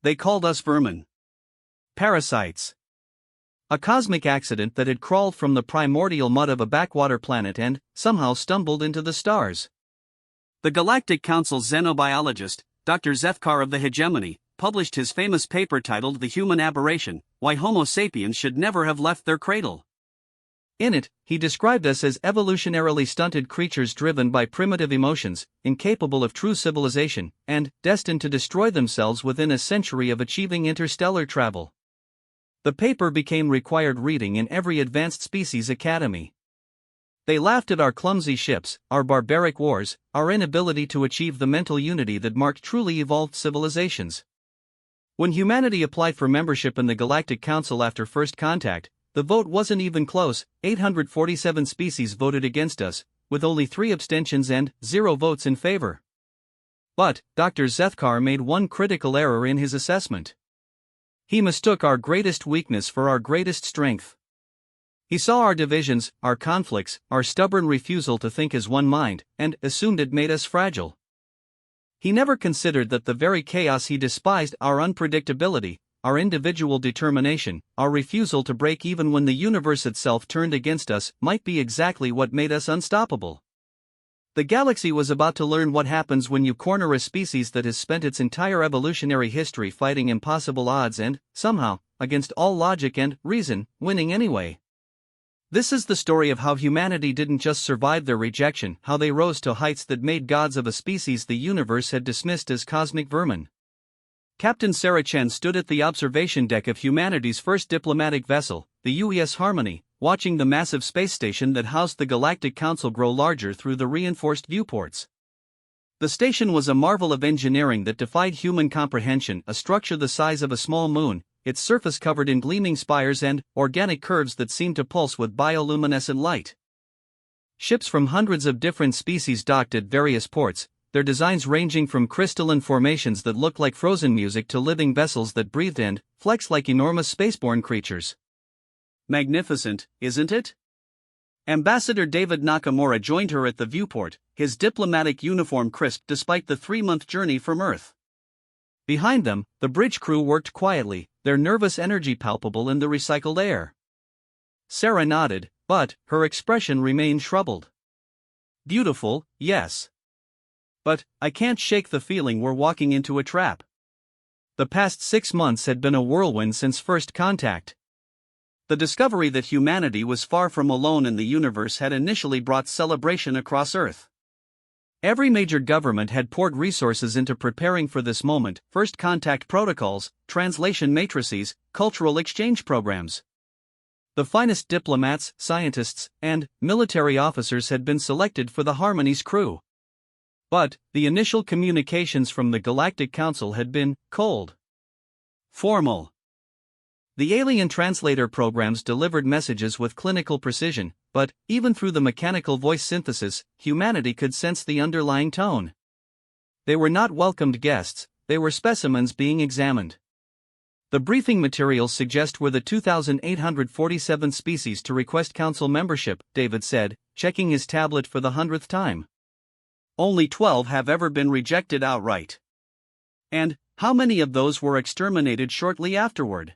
they called us vermin. Parasites. A cosmic accident that had crawled from the primordial mud of a backwater planet and, somehow, stumbled into the stars. The Galactic Council's xenobiologist, Dr. Zethkar of the Hegemony, published his famous paper titled The Human Aberration, Why Homo sapiens Should Never Have Left Their Cradle. In it, he described us as evolutionarily stunted creatures driven by primitive emotions, incapable of true civilization, and destined to destroy themselves within a century of achieving interstellar travel. The paper became required reading in every advanced species academy. They laughed at our clumsy ships, our barbaric wars, our inability to achieve the mental unity that marked truly evolved civilizations. When humanity applied for membership in the Galactic Council after first contact, the vote wasn't even close. 847 species voted against us, with only 3 abstentions and 0 votes in favor. But Dr. Zethkar made one critical error in his assessment. He mistook our greatest weakness for our greatest strength. He saw our divisions, our conflicts, our stubborn refusal to think as one mind, and assumed it made us fragile. He never considered that the very chaos he despised, our unpredictability, our individual determination, our refusal to break even when the universe itself turned against us, might be exactly what made us unstoppable. The galaxy was about to learn what happens when you corner a species that has spent its entire evolutionary history fighting impossible odds and, somehow, against all logic and reason, winning anyway. This is the story of how humanity didn't just survive their rejection, how they rose to heights that made gods of a species the universe had dismissed as cosmic vermin. Captain Sarah Chen stood at the observation deck of humanity's first diplomatic vessel, the UES Harmony, watching the massive space station that housed the Galactic Council grow larger through the reinforced viewports. The station was a marvel of engineering that defied human comprehension, a structure the size of a small moon, its surface covered in gleaming spires and organic curves that seemed to pulse with bioluminescent light. Ships from hundreds of different species docked at various ports, their designs ranging from crystalline formations that looked like frozen music to living vessels that breathed and flexed like enormous spaceborne creatures. Magnificent, isn't it? Ambassador David Nakamura joined her at the viewport, his diplomatic uniform crisp despite the 3-month journey from Earth. Behind them, the bridge crew worked quietly, their nervous energy palpable in the recycled air. Sarah nodded, but her expression remained troubled. Beautiful, yes. But I can't shake the feeling we're walking into a trap. The past 6 months had been a whirlwind since first contact. The discovery that humanity was far from alone in the universe had initially brought celebration across Earth. Every major government had poured resources into preparing for this moment: first contact protocols, translation matrices, cultural exchange programs. The finest diplomats, scientists, and military officers had been selected for the Harmony's crew. But the initial communications from the Galactic Council had been cold, formal. The alien translator programs delivered messages with clinical precision, but even through the mechanical voice synthesis, humanity could sense the underlying tone. They were not welcomed guests, they were specimens being examined. The briefing materials suggest we're the 2,847th species to request council membership, David said, checking his tablet for the 100th time. Only 12 have ever been rejected outright. And how many of those were exterminated shortly afterward?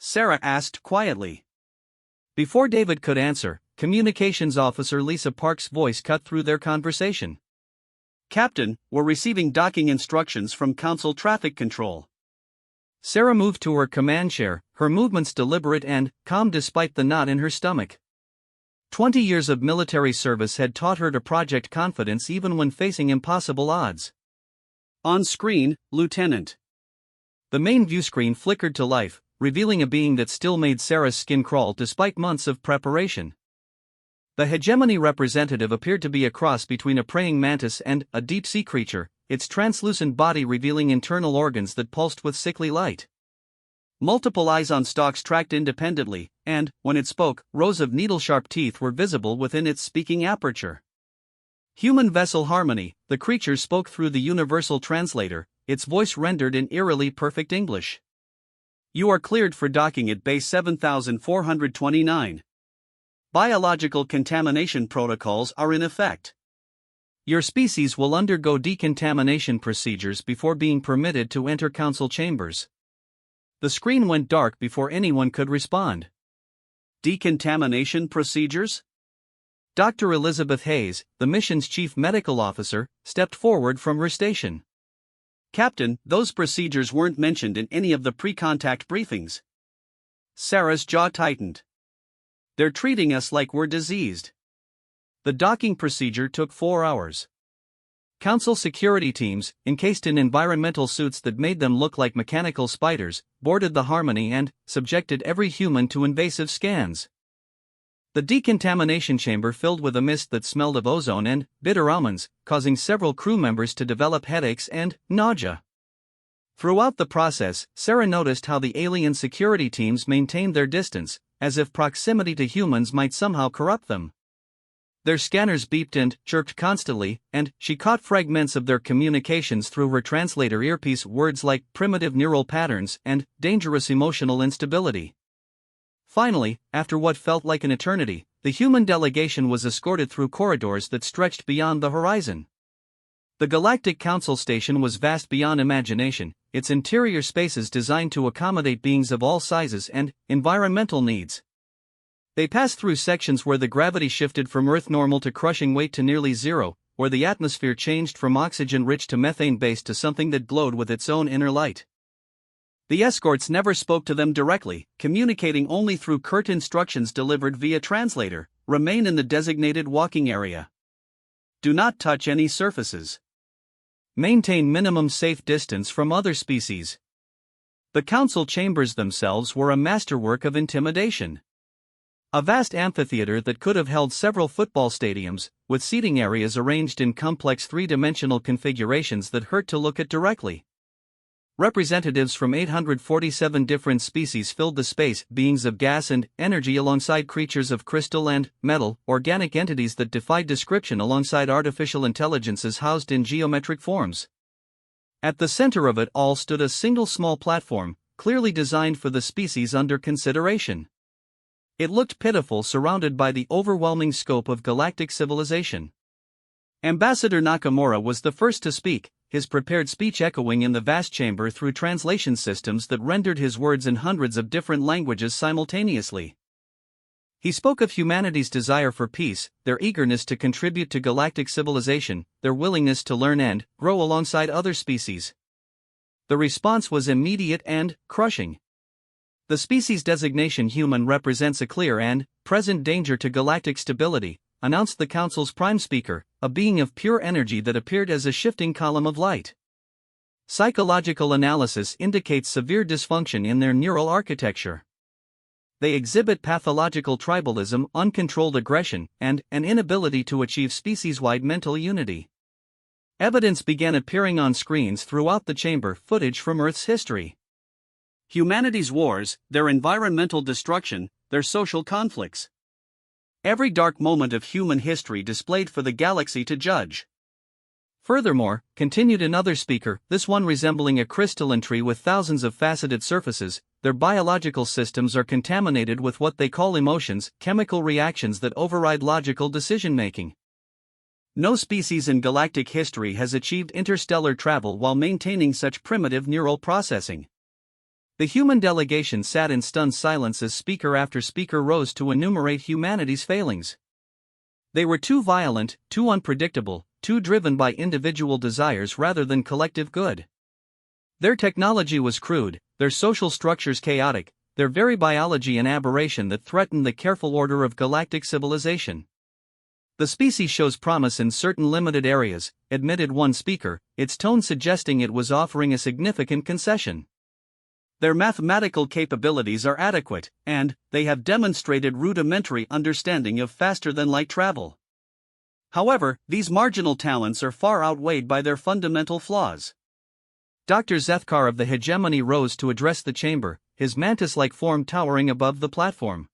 Sarah asked quietly. Before David could answer, Communications Officer Lisa Park's voice cut through their conversation. Captain, we're receiving docking instructions from Council Traffic Control. Sarah moved to her command chair, her movements deliberate and calm despite the knot in her stomach. 20 years of military service had taught her to project confidence even when facing impossible odds. On screen, Lieutenant. The main viewscreen flickered to life, revealing a being that still made Sarah's skin crawl despite months of preparation. The hegemony representative appeared to be a cross between a praying mantis and a deep-sea creature, its translucent body revealing internal organs that pulsed with sickly light. Multiple eyes on stalks tracked independently, and, when it spoke, rows of needle-sharp teeth were visible within its speaking aperture. Human vessel Harmony, the creature spoke through the universal translator, its voice rendered in eerily perfect English. You are cleared for docking at base 7429. Biological contamination protocols are in effect. Your species will undergo decontamination procedures before being permitted to enter council chambers. The screen went dark before anyone could respond. Decontamination procedures? Dr. Elizabeth Hayes, the mission's chief medical officer, stepped forward from her station. Captain, those procedures weren't mentioned in any of the pre-contact briefings. Sarah's jaw tightened. They're treating us like we're diseased. The docking procedure took 4 hours. Council security teams, encased in environmental suits that made them look like mechanical spiders, boarded the Harmony and subjected every human to invasive scans. The decontamination chamber filled with a mist that smelled of ozone and bitter almonds, causing several crew members to develop headaches and nausea. Throughout the process, Sarah noticed how the alien security teams maintained their distance, as if proximity to humans might somehow corrupt them. Their scanners beeped and chirped constantly, and she caught fragments of their communications through her translator earpiece, words like primitive neural patterns and dangerous emotional instability. Finally, after what felt like an eternity, the human delegation was escorted through corridors that stretched beyond the horizon. The Galactic Council Station was vast beyond imagination, its interior spaces designed to accommodate beings of all sizes and environmental needs. They passed through sections where the gravity shifted from Earth normal to crushing weight to nearly zero, where the atmosphere changed from oxygen-rich to methane-based to something that glowed with its own inner light. The escorts never spoke to them directly, communicating only through curt instructions delivered via translator. Remain in the designated walking area. Do not touch any surfaces. Maintain minimum safe distance from other species. The council chambers themselves were a masterwork of intimidation. A vast amphitheater that could have held several football stadiums, with seating areas arranged in complex three-dimensional configurations that hurt to look at directly. Representatives from 847 different species filled the space, beings of gas and energy alongside creatures of crystal and metal, organic entities that defied description alongside artificial intelligences housed in geometric forms. At the center of it all stood a single small platform, clearly designed for the species under consideration. It looked pitiful, surrounded by the overwhelming scope of galactic civilization. Ambassador Nakamura was the first to speak, his prepared speech echoing in the vast chamber through translation systems that rendered his words in hundreds of different languages simultaneously. He spoke of humanity's desire for peace, their eagerness to contribute to galactic civilization, their willingness to learn and grow alongside other species. The response was immediate and crushing. The species designation human represents a clear and present danger to galactic stability, announced the Council's prime speaker, a being of pure energy that appeared as a shifting column of light. Psychological analysis indicates severe dysfunction in their neural architecture. They exhibit pathological tribalism, uncontrolled aggression, and an inability to achieve species-wide mental unity. Evidence began appearing on screens throughout the chamber, footage from Earth's history. Humanity's wars, their environmental destruction, their social conflicts. Every dark moment of human history displayed for the galaxy to judge. Furthermore, continued another speaker, this one resembling a crystalline tree with thousands of faceted surfaces, their biological systems are contaminated with what they call emotions, chemical reactions that override logical decision-making. No species in galactic history has achieved interstellar travel while maintaining such primitive neural processing. The human delegation sat in stunned silence as speaker after speaker rose to enumerate humanity's failings. They were too violent, too unpredictable, too driven by individual desires rather than collective good. Their technology was crude, their social structures chaotic, their very biology an aberration that threatened the careful order of galactic civilization. The species shows promise in certain limited areas, admitted one speaker, its tone suggesting it was offering a significant concession. Their mathematical capabilities are adequate, and they have demonstrated rudimentary understanding of faster-than-light travel. However, these marginal talents are far outweighed by their fundamental flaws. Dr. Zethkar of the Hegemony rose to address the chamber, his mantis-like form towering above the platform.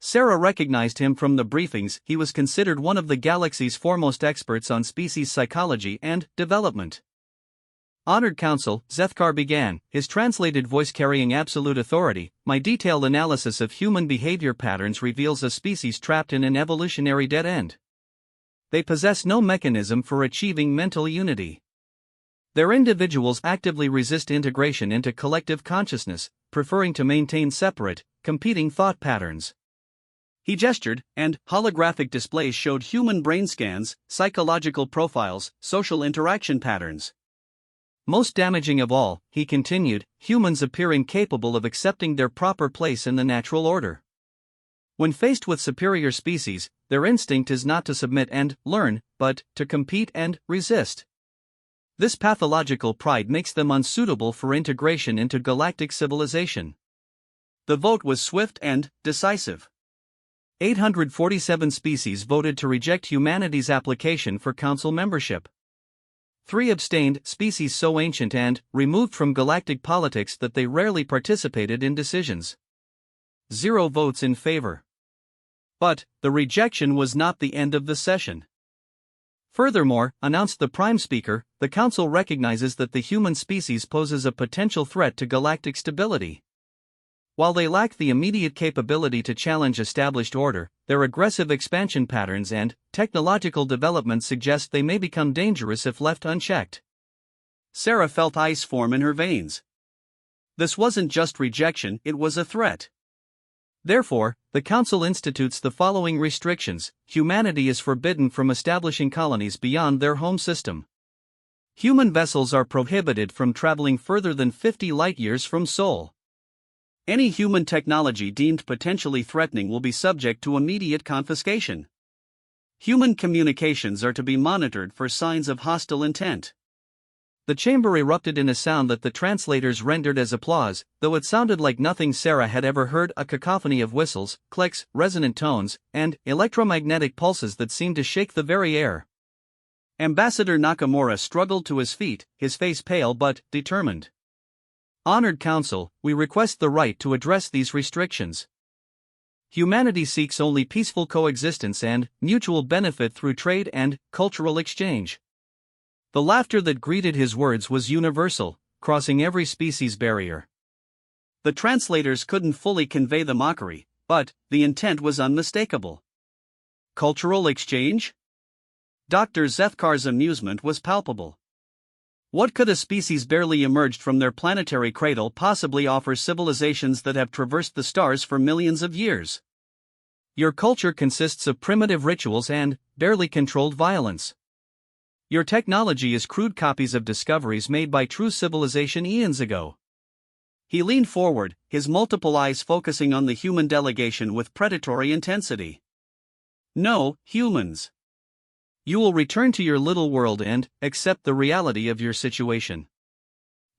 Sarah recognized him from the briefings. He was considered one of the galaxy's foremost experts on species psychology and development. Honored Council, Zethkar began, his translated voice carrying absolute authority. My detailed analysis of human behavior patterns reveals a species trapped in an evolutionary dead end. they possess no mechanism for achieving mental unity. Their individuals actively resist integration into collective consciousness, preferring to maintain separate, competing thought patterns. He gestured, and holographic displays showed human brain scans, psychological profiles, social interaction patterns. Most damaging of all, he continued, humans appear incapable of accepting their proper place in the natural order. When faced with superior species, their instinct is not to submit and learn, but to compete and resist. This pathological pride makes them unsuitable for integration into galactic civilization. The vote was swift and decisive. 847 species voted to reject humanity's application for council membership. 3 abstained, species so ancient and removed from galactic politics that they rarely participated in decisions. 0 votes in favor. But the rejection was not the end of the session. Furthermore, announced the Prime Speaker, the Council recognizes that the human species poses a potential threat to galactic stability. While they lack the immediate capability to challenge established order, their aggressive expansion patterns and technological development suggest they may become dangerous if left unchecked. Sarah felt ice form in her veins. This wasn't just rejection, it was a threat. Therefore, the Council institutes the following restrictions: humanity is forbidden from establishing colonies beyond their home system. Human vessels are prohibited from traveling further than 50 light-years from Sol. Any human technology deemed potentially threatening will be subject to immediate confiscation. Human communications are to be monitored for signs of hostile intent. The chamber erupted in a sound that the translators rendered as applause, though it sounded like nothing Sarah had ever heard, a cacophony of whistles, clicks, resonant tones, and electromagnetic pulses that seemed to shake the very air. Ambassador Nakamura struggled to his feet, his face pale but determined. Honored Council, we request the right to address these restrictions. Humanity seeks only peaceful coexistence and mutual benefit through trade and cultural exchange. The laughter that greeted his words was universal, crossing every species barrier. The translators couldn't fully convey the mockery, but the intent was unmistakable. Cultural exchange? Dr. Zethkar's amusement was palpable. What could a species barely emerged from their planetary cradle possibly offer civilizations that have traversed the stars for millions of years? Your culture consists of primitive rituals and barely controlled violence. Your technology is crude copies of discoveries made by true civilization eons ago. He leaned forward, his multiple eyes focusing on the human delegation with predatory intensity. No, humans. You will return to your little world and accept the reality of your situation.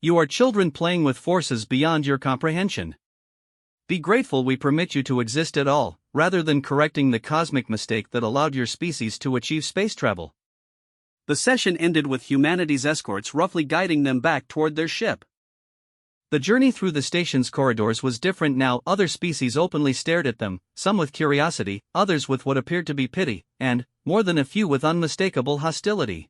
You are children playing with forces beyond your comprehension. Be grateful we permit you to exist at all, rather than correcting the cosmic mistake that allowed your species to achieve space travel. The session ended with humanity's escorts roughly guiding them back toward their ship. The journey through the station's corridors was different now. Other species openly stared at them, some with curiosity, others with what appeared to be pity, and, more than a few, with unmistakable hostility.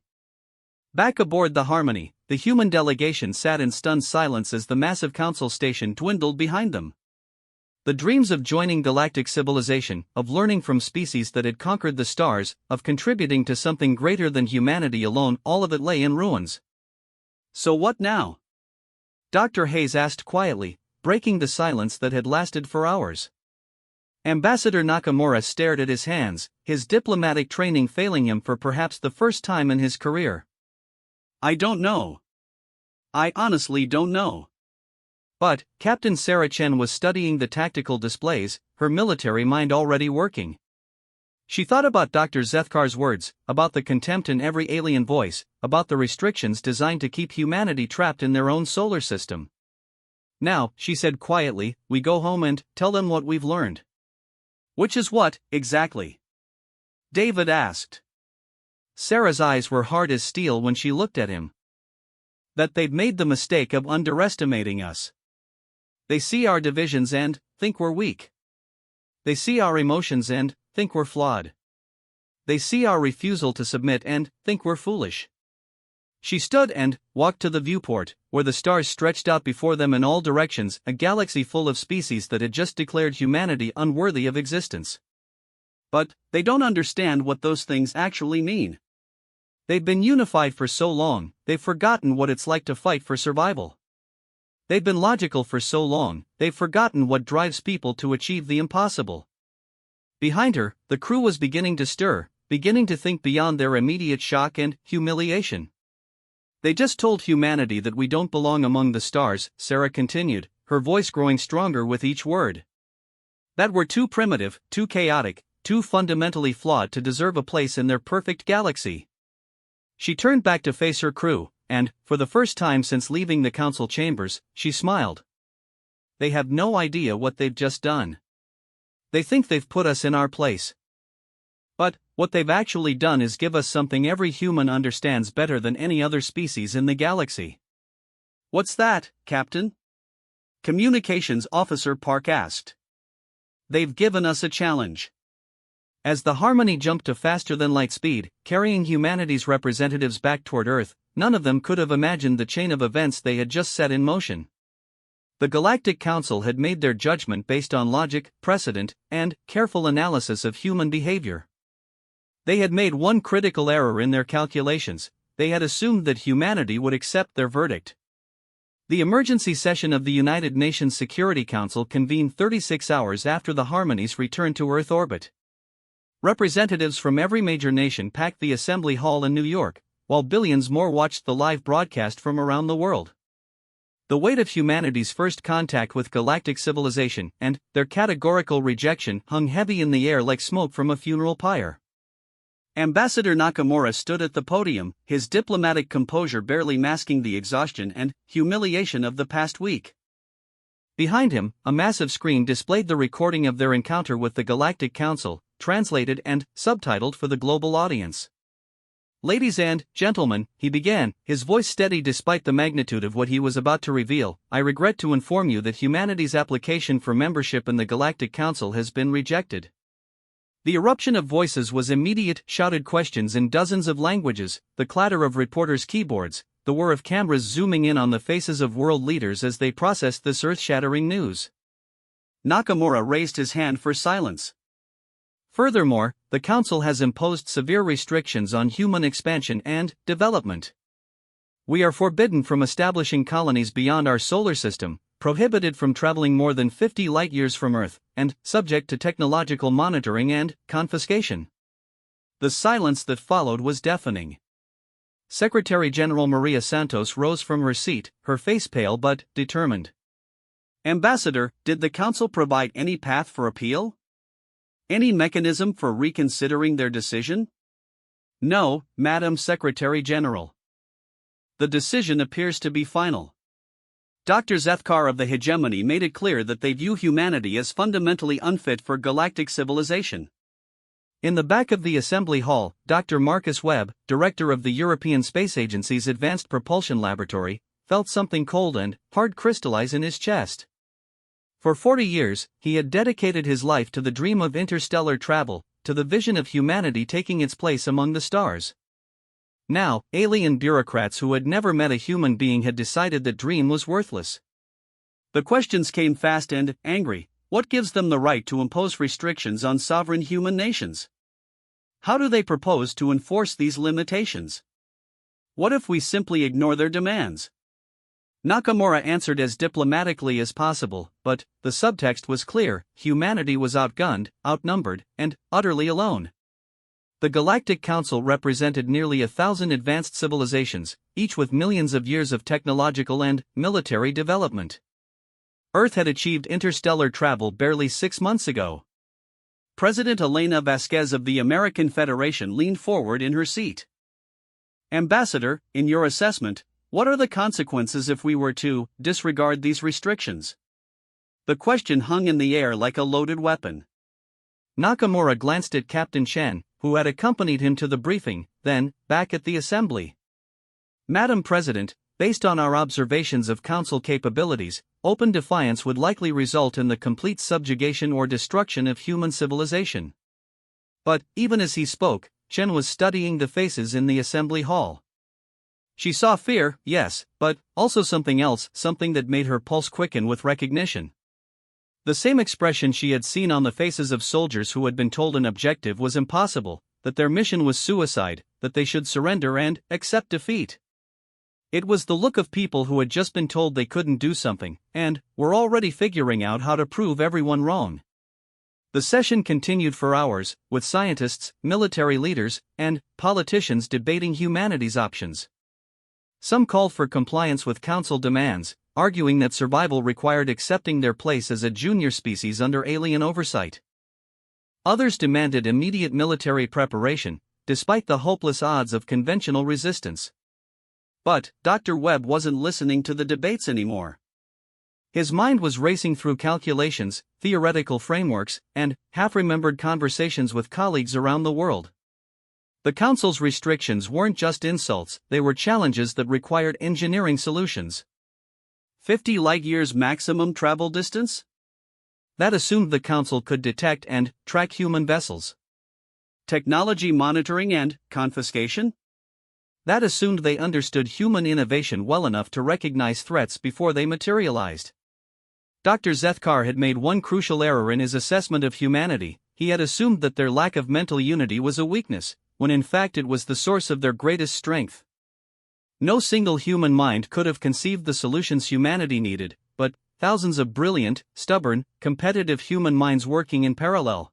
Back aboard the Harmony, the human delegation sat in stunned silence as the massive council station dwindled behind them. The dreams of joining galactic civilization, of learning from species that had conquered the stars, of contributing to something greater than humanity alone, all of it lay in ruins. So what now? Dr. Hayes asked quietly, breaking the silence that had lasted for hours. Ambassador Nakamura stared at his hands, his diplomatic training failing him for perhaps the first time in his career. I don't know. I honestly don't know. But Captain Sarah Chen was studying the tactical displays, her military mind already working. She thought about Dr. Zethkar's words, about the contempt in every alien voice, about the restrictions designed to keep humanity trapped in their own solar system. Now, she said quietly, we go home and tell them what we've learned. Which is what, exactly? David asked. Sarah's eyes were hard as steel when she looked at him. That they'd made the mistake of underestimating us. They see our divisions and think we're weak. They see our emotions and think we're flawed. They see our refusal to submit and think we're foolish. She stood and walked to the viewport, where the stars stretched out before them in all directions, a galaxy full of species that had just declared humanity unworthy of existence. But they don't understand what those things actually mean. They've been unified for so long, they've forgotten what it's like to fight for survival. They've been logical for so long, they've forgotten what drives people to achieve the impossible. Behind her, the crew was beginning to stir, beginning to think beyond their immediate shock and humiliation. They just told humanity that we don't belong among the stars, Sarah continued, her voice growing stronger with each word. That we're too primitive, too chaotic, too fundamentally flawed to deserve a place in their perfect galaxy. She turned back to face her crew, and, for the first time since leaving the council chambers, she smiled. They have no idea what they've just done. They think they've put us in our place. But, what they've actually done is give us something every human understands better than any other species in the galaxy. What's that, Captain? Communications Officer Park asked. They've given us a challenge. As the Harmony jumped to faster-than-light speed, carrying humanity's representatives back toward Earth, none of them could have imagined the chain of events they had just set in motion. The Galactic Council had made their judgment based on logic, precedent, and careful analysis of human behavior. They had made one critical error in their calculations: they had assumed that humanity would accept their verdict. The emergency session of the United Nations Security Council convened 36 hours after the Harmonies returned to Earth orbit. Representatives from every major nation packed the Assembly Hall in New York, while billions more watched the live broadcast from around the world. The weight of humanity's first contact with galactic civilization and their categorical rejection hung heavy in the air like smoke from a funeral pyre. Ambassador Nakamura stood at the podium, his diplomatic composure barely masking the exhaustion and humiliation of the past week. Behind him, a massive screen displayed the recording of their encounter with the Galactic Council, translated and subtitled for the global audience. Ladies and gentlemen, he began, his voice steady despite the magnitude of what he was about to reveal. I regret to inform you that humanity's application for membership in the Galactic Council has been rejected. The eruption of voices was immediate, shouted questions in dozens of languages, the clatter of reporters' keyboards, the whir of cameras zooming in on the faces of world leaders as they processed this earth-shattering news. Nakamura raised his hand for silence. Furthermore, the Council has imposed severe restrictions on human expansion and development. We are forbidden from establishing colonies beyond our solar system, prohibited from traveling more than 50 light-years from Earth, and subject to technological monitoring and confiscation. The silence that followed was deafening. Secretary General Maria Santos rose from her seat, her face pale but determined. Ambassador, did the Council provide any path for appeal? Any mechanism for reconsidering their decision? No, Madam Secretary General. The decision appears to be final. Dr. Zethkar of the Hegemony made it clear that they view humanity as fundamentally unfit for galactic civilization. In the back of the Assembly Hall, Dr. Marcus Webb, director of the European Space Agency's Advanced Propulsion Laboratory, felt something cold and hard crystallize in his chest. For 40 years, he had dedicated his life to the dream of interstellar travel, to the vision of humanity taking its place among the stars. Now, alien bureaucrats who had never met a human being had decided that dream was worthless. The questions came fast and angry. What gives them the right to impose restrictions on sovereign human nations? How do they propose to enforce these limitations? What if we simply ignore their demands? Nakamura answered as diplomatically as possible, but the subtext was clear: humanity was outgunned, outnumbered, and utterly alone. The Galactic Council represented nearly 1,000 advanced civilizations, each with millions of years of technological and military development. Earth had achieved interstellar travel barely 6 months ago. President Elena Vasquez of the American Federation leaned forward in her seat. Ambassador, in your assessment, what are the consequences if we were to disregard these restrictions? The question hung in the air like a loaded weapon. Nakamura glanced at Captain Chen, who had accompanied him to the briefing, then, back at the assembly. Madam President, based on our observations of Council capabilities, open defiance would likely result in the complete subjugation or destruction of human civilization. But, even as he spoke, Chen was studying the faces in the assembly hall. She saw fear, yes, but also something else, something that made her pulse quicken with recognition. The same expression she had seen on the faces of soldiers who had been told an objective was impossible, that their mission was suicide, that they should surrender and accept defeat. It was the look of people who had just been told they couldn't do something, and were already figuring out how to prove everyone wrong. The session continued for hours, with scientists, military leaders, and politicians debating humanity's options. Some called for compliance with council demands, arguing that survival required accepting their place as a junior species under alien oversight. Others demanded immediate military preparation, despite the hopeless odds of conventional resistance. But Dr. Webb wasn't listening to the debates anymore. His mind was racing through calculations, theoretical frameworks, and half-remembered conversations with colleagues around the world. The Council's restrictions weren't just insults, they were challenges that required engineering solutions. 50 light-years maximum travel distance? That assumed the Council could detect and track human vessels. Technology monitoring and confiscation? That assumed they understood human innovation well enough to recognize threats before they materialized. Dr. Zethkar had made one crucial error in his assessment of humanity. He had assumed that their lack of mental unity was a weakness, when in fact it was the source of their greatest strength. No single human mind could have conceived the solutions humanity needed, but thousands of brilliant, stubborn, competitive human minds working in parallel.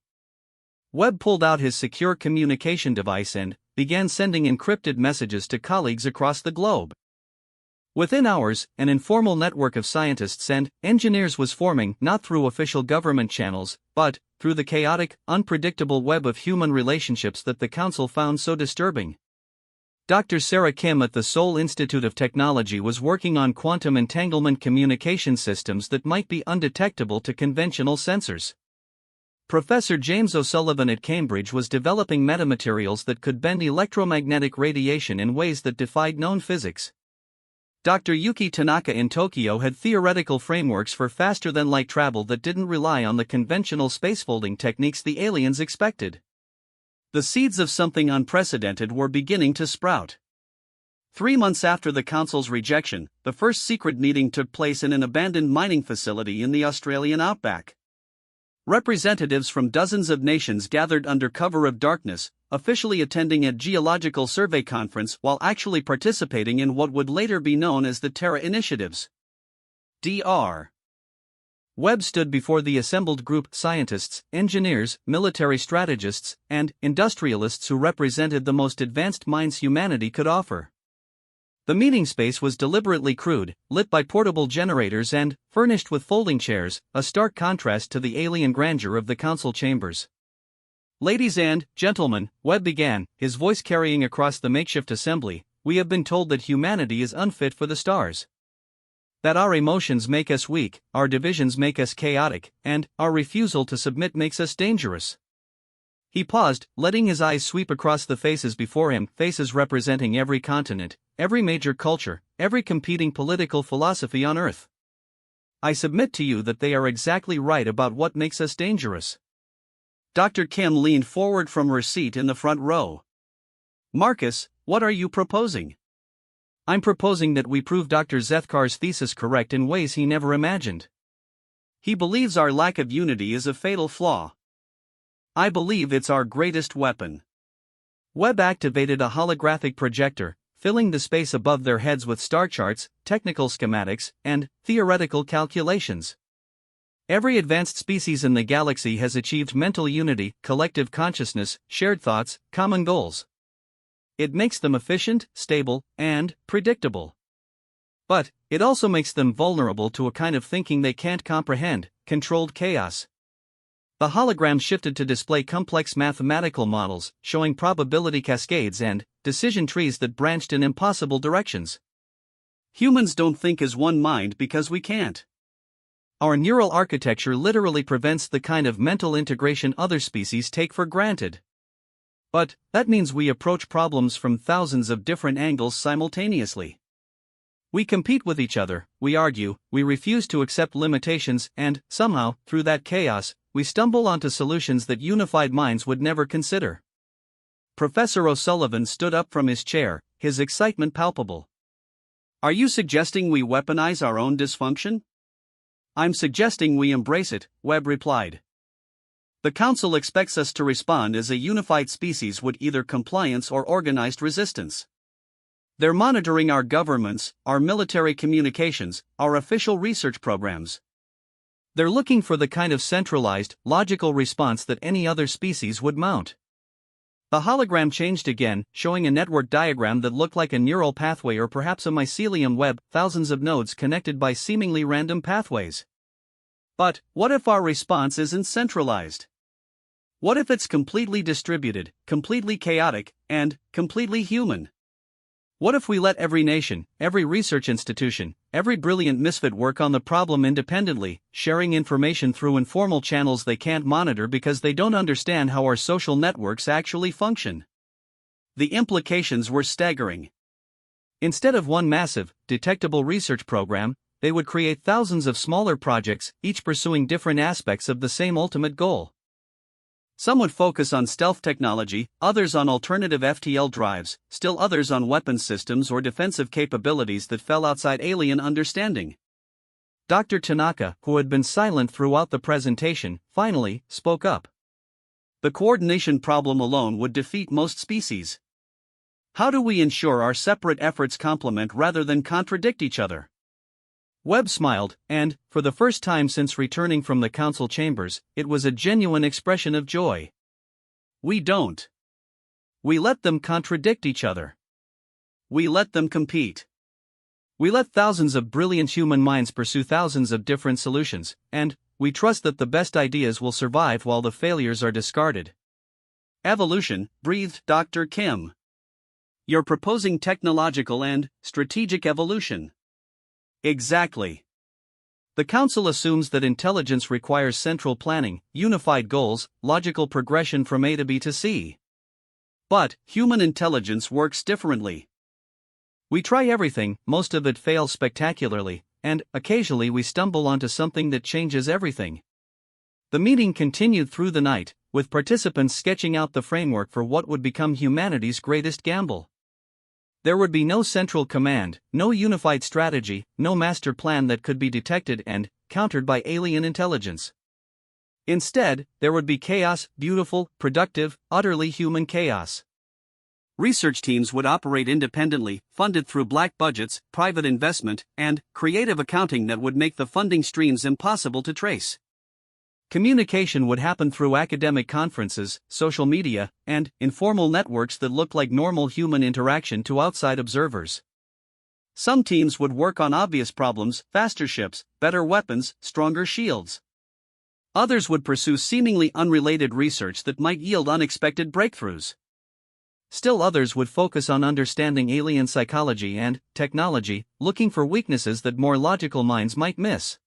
Webb pulled out his secure communication device and began sending encrypted messages to colleagues across the globe. Within hours, an informal network of scientists and engineers was forming, not through official government channels, but through the chaotic, unpredictable web of human relationships that the Council found so disturbing. Dr. Sarah Kim at the Seoul Institute of Technology was working on quantum entanglement communication systems that might be undetectable to conventional sensors. Professor James O'Sullivan at Cambridge was developing metamaterials that could bend electromagnetic radiation in ways that defied known physics. Dr. Yuki Tanaka in Tokyo had theoretical frameworks for faster-than-light travel that didn't rely on the conventional spacefolding techniques the aliens expected. The seeds of something unprecedented were beginning to sprout. 3 months after the Council's rejection, the first secret meeting took place in an abandoned mining facility in the Australian outback. Representatives from dozens of nations gathered under cover of darkness, officially attending a geological survey conference while actually participating in what would later be known as the Terra Initiatives. Dr. Webb stood before the assembled group: scientists, engineers, military strategists, and industrialists who represented the most advanced minds humanity could offer. The meeting space was deliberately crude, lit by portable generators and furnished with folding chairs, a stark contrast to the alien grandeur of the council chambers. "Ladies and gentlemen," Webb began, his voice carrying across the makeshift assembly, "we have been told that humanity is unfit for the stars. That our emotions make us weak, our divisions make us chaotic, and our refusal to submit makes us dangerous." He paused, letting his eyes sweep across the faces before him, faces representing every continent, every major culture, every competing political philosophy on Earth. "I submit to you that they are exactly right about what makes us dangerous." Dr. Kim leaned forward from her seat in the front row. "Marcus, what are you proposing?" "I'm proposing that we prove Dr. Zethkar's thesis correct in ways he never imagined. He believes our lack of unity is a fatal flaw. I believe it's our greatest weapon." Webb activated a holographic projector, filling the space above their heads with star charts, technical schematics, and theoretical calculations. Every advanced species in the galaxy has achieved mental unity, collective consciousness, shared thoughts, common goals. It makes them efficient, stable, and predictable. But it also makes them vulnerable to a kind of thinking they can't comprehend: controlled chaos. The hologram shifted to display complex mathematical models, showing probability cascades and decision trees that branched in impossible directions. "Humans don't think as one mind because we can't. Our neural architecture literally prevents the kind of mental integration other species take for granted. But that means we approach problems from thousands of different angles simultaneously. We compete with each other, we argue, we refuse to accept limitations, and somehow, through that chaos, we stumble onto solutions that unified minds would never consider." Professor O'Sullivan stood up from his chair, his excitement palpable. "Are you suggesting we weaponize our own dysfunction?" I'm suggesting we embrace it, Webb replied. The Council expects us to respond as a unified species with either compliance or organized resistance. They're monitoring our governments, our military communications, our official research programs. They're looking for the kind of centralized, logical response that any other species would mount. The hologram changed again, showing a network diagram that looked like a neural pathway or perhaps a mycelium web, thousands of nodes connected by seemingly random pathways. But what if our response isn't centralized? What if it's completely distributed, completely chaotic, and completely human? What if we let every nation, every research institution, every brilliant misfit work on the problem independently, sharing information through informal channels they can't monitor because they don't understand how our social networks actually function? The implications were staggering. Instead of one massive, detectable research program, they would create thousands of smaller projects, each pursuing different aspects of the same ultimate goal. Some would focus on stealth technology, others on alternative FTL drives, still others on weapons systems or defensive capabilities that fell outside alien understanding. Dr. Tanaka, who had been silent throughout the presentation, finally spoke up. The coordination problem alone would defeat most species. How do we ensure our separate efforts complement rather than contradict each other? Webb smiled, and, for the first time since returning from the council chambers, it was a genuine expression of joy. We don't. We let them contradict each other. We let them compete. We let thousands of brilliant human minds pursue thousands of different solutions, and we trust that the best ideas will survive while the failures are discarded. Evolution, breathed Dr. Kim. You're proposing technological and strategic evolution. Exactly. The Council assumes that intelligence requires central planning, unified goals, logical progression from A to B to C. But human intelligence works differently. We try everything, most of it fails spectacularly, and occasionally we stumble onto something that changes everything. The meeting continued through the night, with participants sketching out the framework for what would become humanity's greatest gamble. There would be no central command, no unified strategy, no master plan that could be detected and countered by alien intelligence. Instead, there would be chaos, beautiful, productive, utterly human chaos. Research teams would operate independently, funded through black budgets, private investment, and creative accounting that would make the funding streams impossible to trace. Communication would happen through academic conferences, social media, and informal networks that looked like normal human interaction to outside observers. Some teams would work on obvious problems, faster ships, better weapons, stronger shields. Others would pursue seemingly unrelated research that might yield unexpected breakthroughs. Still others would focus on understanding alien psychology and technology, looking for weaknesses that more logical minds might miss.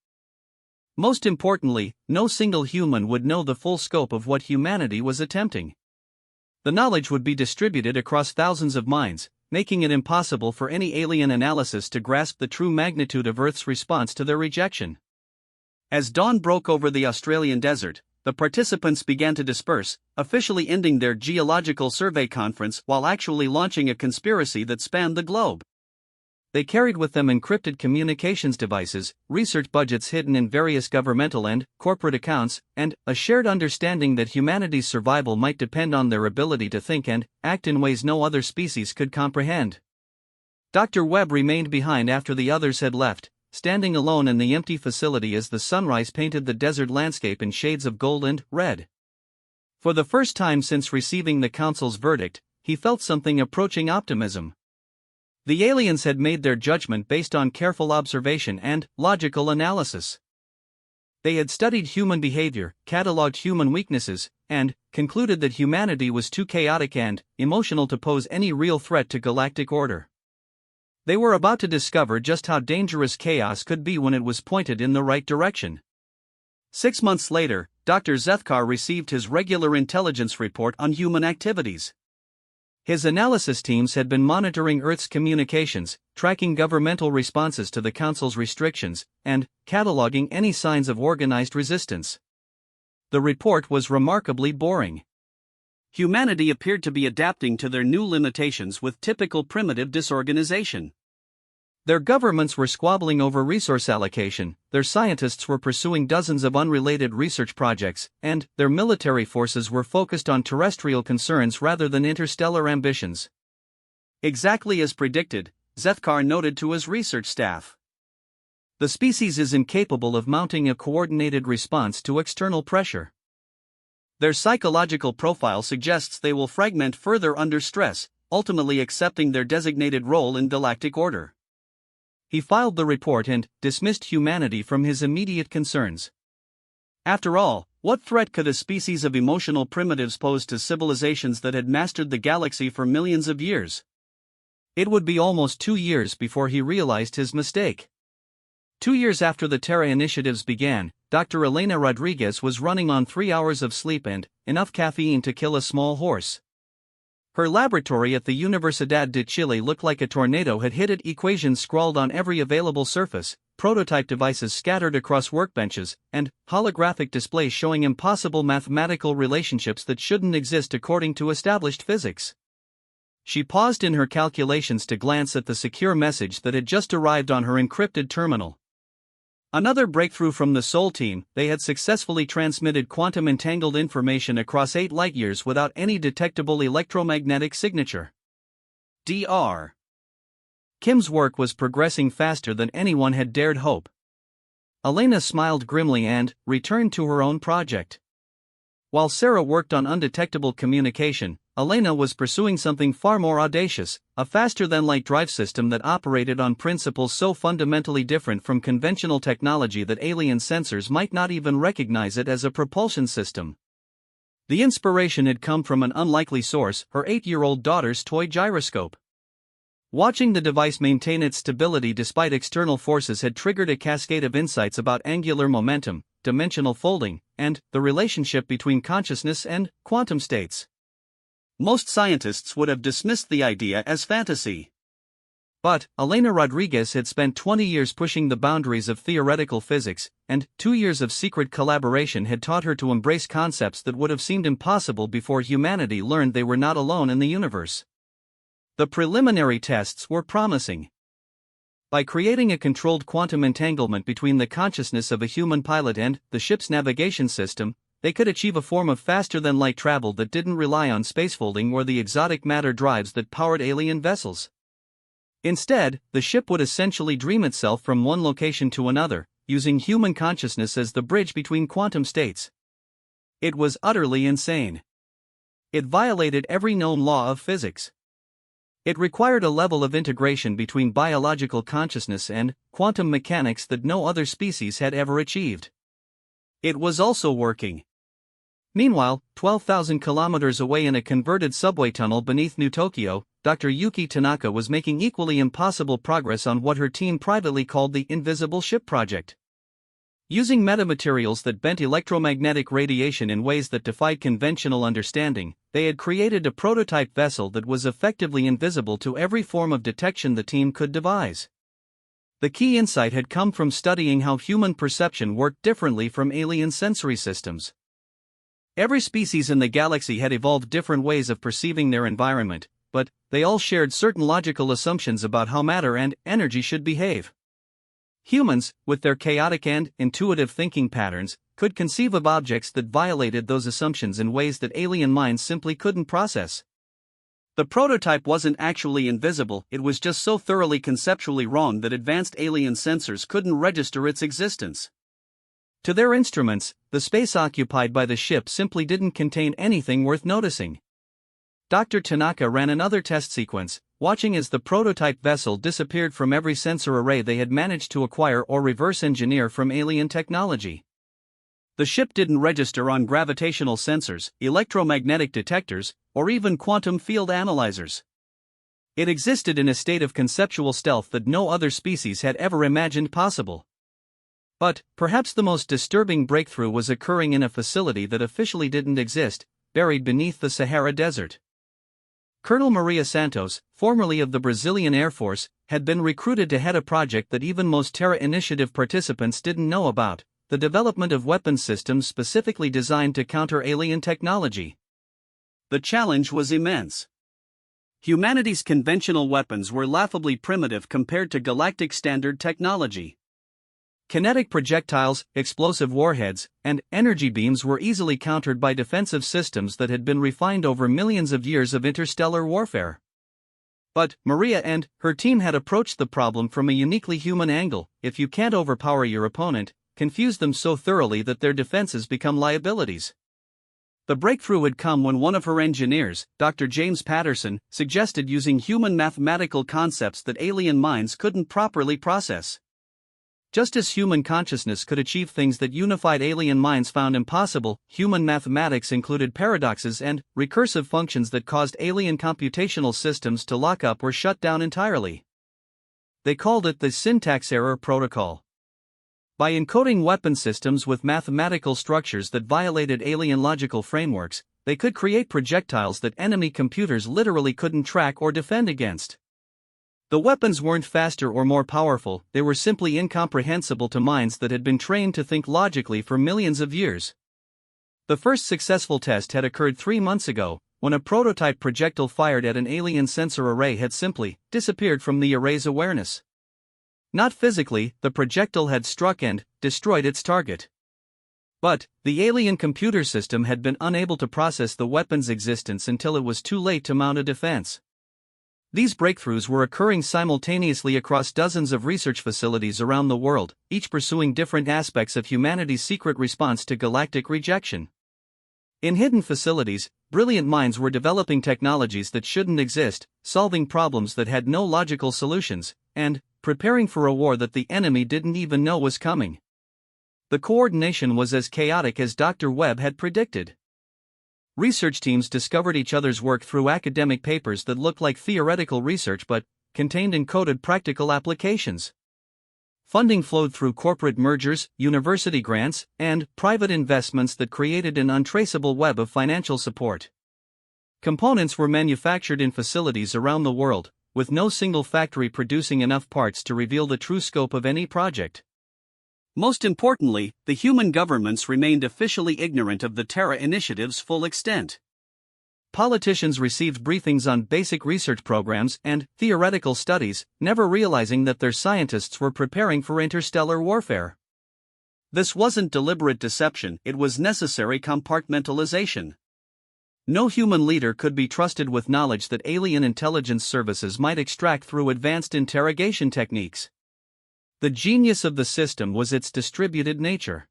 Most importantly, no single human would know the full scope of what humanity was attempting. The knowledge would be distributed across thousands of minds, making it impossible for any alien analysis to grasp the true magnitude of Earth's response to their rejection. As dawn broke over the Australian desert, the participants began to disperse, officially ending their geological survey conference while actually launching a conspiracy that spanned the globe. They carried with them encrypted communications devices, research budgets hidden in various governmental and corporate accounts, and a shared understanding that humanity's survival might depend on their ability to think and act in ways no other species could comprehend. Dr. Webb remained behind after the others had left, standing alone in the empty facility as the sunrise painted the desert landscape in shades of gold and red. For the first time since receiving the Council's verdict, he felt something approaching optimism. The aliens had made their judgment based on careful observation and logical analysis. They had studied human behavior, catalogued human weaknesses, and concluded that humanity was too chaotic and emotional to pose any real threat to galactic order. They were about to discover just how dangerous chaos could be when it was pointed in the right direction. 6 months later, Dr. Zethkar received his regular intelligence report on human activities. His analysis teams had been monitoring Earth's communications, tracking governmental responses to the Council's restrictions, and cataloging any signs of organized resistance. The report was remarkably boring. Humanity appeared to be adapting to their new limitations with typical primitive disorganization. Their governments were squabbling over resource allocation, their scientists were pursuing dozens of unrelated research projects, and their military forces were focused on terrestrial concerns rather than interstellar ambitions. Exactly as predicted, Zethkar noted to his research staff. The species is incapable of mounting a coordinated response to external pressure. Their psychological profile suggests they will fragment further under stress, ultimately accepting their designated role in galactic order. He filed the report and dismissed humanity from his immediate concerns. After all, what threat could a species of emotional primitives pose to civilizations that had mastered the galaxy for millions of years? It would be almost 2 years before he realized his mistake. 2 years after the Terra initiatives began, Dr. Elena Rodriguez was running on 3 hours of sleep and enough caffeine to kill a small horse. Her laboratory at the Universidad de Chile looked like a tornado had hit it, equations scrawled on every available surface, prototype devices scattered across workbenches, and holographic displays showing impossible mathematical relationships that shouldn't exist according to established physics. She paused in her calculations to glance at the secure message that had just arrived on her encrypted terminal. Another breakthrough from the Sol team, they had successfully transmitted quantum entangled information across 8 light-years without any detectable electromagnetic signature. Dr. Kim's work was progressing faster than anyone had dared hope. Elena smiled grimly and returned to her own project. While Sarah worked on undetectable communication, Elena was pursuing something far more audacious, a faster-than-light drive system that operated on principles so fundamentally different from conventional technology that alien sensors might not even recognize it as a propulsion system. The inspiration had come from an unlikely source, her 8-year-old daughter's toy gyroscope. Watching the device maintain its stability despite external forces had triggered a cascade of insights about angular momentum, dimensional folding, and the relationship between consciousness and quantum states. Most scientists would have dismissed the idea as fantasy. But Elena Rodriguez had spent 20 years pushing the boundaries of theoretical physics, and 2 years of secret collaboration had taught her to embrace concepts that would have seemed impossible before humanity learned they were not alone in the universe. The preliminary tests were promising. By creating a controlled quantum entanglement between the consciousness of a human pilot and the ship's navigation system, they could achieve a form of faster-than-light travel that didn't rely on spacefolding or the exotic matter drives that powered alien vessels. Instead, the ship would essentially dream itself from one location to another, using human consciousness as the bridge between quantum states. It was utterly insane. It violated every known law of physics. It required a level of integration between biological consciousness and quantum mechanics that no other species had ever achieved. It was also working. Meanwhile, 12,000 kilometers away in a converted subway tunnel beneath New Tokyo, Dr. Yuki Tanaka was making equally impossible progress on what her team privately called the Invisible Ship Project. Using metamaterials that bent electromagnetic radiation in ways that defied conventional understanding, they had created a prototype vessel that was effectively invisible to every form of detection the team could devise. The key insight had come from studying how human perception worked differently from alien sensory systems. Every species in the galaxy had evolved different ways of perceiving their environment, but they all shared certain logical assumptions about how matter and energy should behave. Humans, with their chaotic and intuitive thinking patterns, could conceive of objects that violated those assumptions in ways that alien minds simply couldn't process. The prototype wasn't actually invisible, it was just so thoroughly conceptually wrong that advanced alien sensors couldn't register its existence. To their instruments, the space occupied by the ship simply didn't contain anything worth noticing. Dr. Tanaka ran another test sequence, watching as the prototype vessel disappeared from every sensor array they had managed to acquire or reverse engineer from alien technology. The ship didn't register on gravitational sensors, electromagnetic detectors, or even quantum field analyzers. It existed in a state of conceptual stealth that no other species had ever imagined possible. But perhaps the most disturbing breakthrough was occurring in a facility that officially didn't exist, buried beneath the Sahara Desert. Colonel Maria Santos, formerly of the Brazilian Air Force, had been recruited to head a project that even most Terra Initiative participants didn't know about, the development of weapons systems specifically designed to counter alien technology. The challenge was immense. Humanity's conventional weapons were laughably primitive compared to galactic standard technology. Kinetic projectiles, explosive warheads, and energy beams were easily countered by defensive systems that had been refined over millions of years of interstellar warfare. But Maria and her team had approached the problem from a uniquely human angle. If you can't overpower your opponent, confuse them so thoroughly that their defenses become liabilities. The breakthrough had come when one of her engineers, Dr. James Patterson, suggested using human mathematical concepts that alien minds couldn't properly process. Just as human consciousness could achieve things that unified alien minds found impossible, human mathematics included paradoxes and recursive functions that caused alien computational systems to lock up or shut down entirely. They called it the syntax error protocol. By encoding weapon systems with mathematical structures that violated alien logical frameworks, they could create projectiles that enemy computers literally couldn't track or defend against. The weapons weren't faster or more powerful, they were simply incomprehensible to minds that had been trained to think logically for millions of years. The first successful test had occurred 3 months ago, when a prototype projectile fired at an alien sensor array had simply disappeared from the array's awareness. Not physically, the projectile had struck and destroyed its target. But the alien computer system had been unable to process the weapon's existence until it was too late to mount a defense. These breakthroughs were occurring simultaneously across dozens of research facilities around the world, each pursuing different aspects of humanity's secret response to galactic rejection. In hidden facilities, brilliant minds were developing technologies that shouldn't exist, solving problems that had no logical solutions, and preparing for a war that the enemy didn't even know was coming. The coordination was as chaotic as Dr. Webb had predicted. Research teams discovered each other's work through academic papers that looked like theoretical research but contained encoded practical applications. Funding flowed through corporate mergers, university grants, and private investments that created an untraceable web of financial support. Components were manufactured in facilities around the world, with no single factory producing enough parts to reveal the true scope of any project. Most importantly, the human governments remained officially ignorant of the Terra Initiative's full extent. Politicians received briefings on basic research programs and theoretical studies, never realizing that their scientists were preparing for interstellar warfare. This wasn't deliberate deception, it was necessary compartmentalization. No human leader could be trusted with knowledge that alien intelligence services might extract through advanced interrogation techniques. The genius of the system was its distributed nature.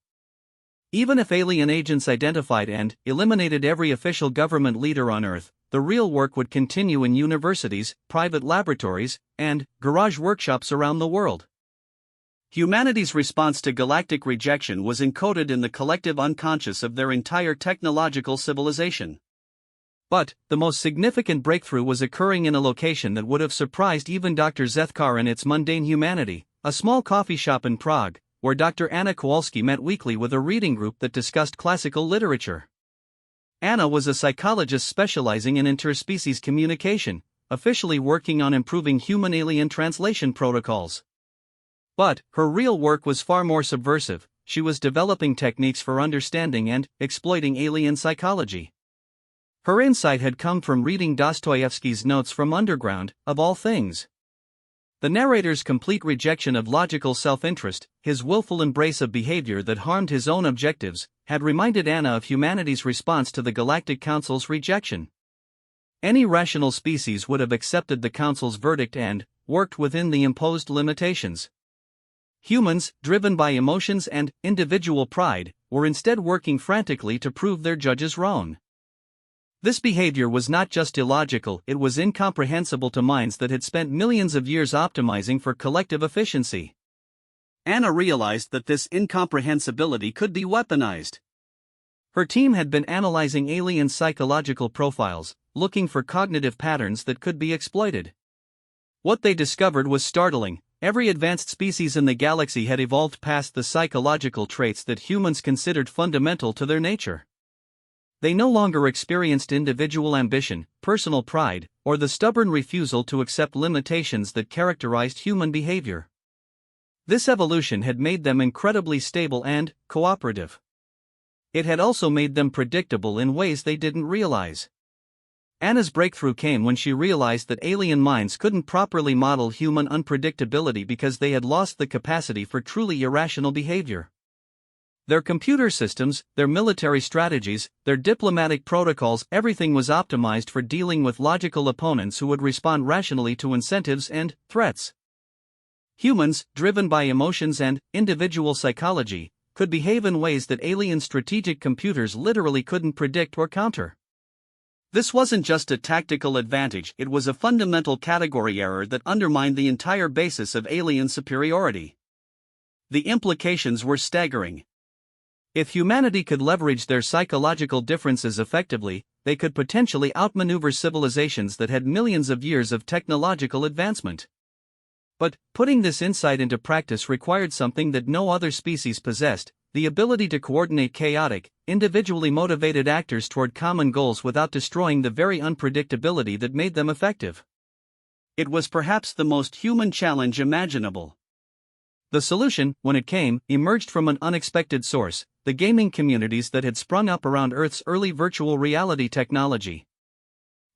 Even if alien agents identified and eliminated every official government leader on Earth, the real work would continue in universities, private laboratories, and garage workshops around the world. Humanity's response to galactic rejection was encoded in the collective unconscious of their entire technological civilization. But the most significant breakthrough was occurring in a location that would have surprised even Dr. Zethkar in its mundane humanity, a small coffee shop in Prague, where Dr. Anna Kowalski met weekly with a reading group that discussed classical literature. Anna was a psychologist specializing in interspecies communication, officially working on improving human-alien translation protocols. But her real work was far more subversive. She was developing techniques for understanding and exploiting alien psychology. Her insight had come from reading Dostoevsky's Notes from Underground, of all things. The narrator's complete rejection of logical self-interest, his willful embrace of behavior that harmed his own objectives, had reminded Anna of humanity's response to the Galactic Council's rejection. Any rational species would have accepted the Council's verdict and worked within the imposed limitations. Humans, driven by emotions and individual pride, were instead working frantically to prove their judges wrong. This behavior was not just illogical, it was incomprehensible to minds that had spent millions of years optimizing for collective efficiency. Anna realized that this incomprehensibility could be weaponized. Her team had been analyzing alien psychological profiles, looking for cognitive patterns that could be exploited. What they discovered was startling. Every advanced species in the galaxy had evolved past the psychological traits that humans considered fundamental to their nature. They no longer experienced individual ambition, personal pride, or the stubborn refusal to accept limitations that characterized human behavior. This evolution had made them incredibly stable and cooperative. It had also made them predictable in ways they didn't realize. Anna's breakthrough came when she realized that alien minds couldn't properly model human unpredictability because they had lost the capacity for truly irrational behavior. Their computer systems, their military strategies, their diplomatic protocols, everything was optimized for dealing with logical opponents who would respond rationally to incentives and threats. Humans, driven by emotions and individual psychology, could behave in ways that alien strategic computers literally couldn't predict or counter. This wasn't just a tactical advantage, it was a fundamental category error that undermined the entire basis of alien superiority. The implications were staggering. If humanity could leverage their psychological differences effectively, they could potentially outmaneuver civilizations that had millions of years of technological advancement. But putting this insight into practice required something that no other species possessed: the ability to coordinate chaotic, individually motivated actors toward common goals without destroying the very unpredictability that made them effective. It was perhaps the most human challenge imaginable. The solution, when it came, emerged from an unexpected source: the gaming communities that had sprung up around Earth's early virtual reality technology.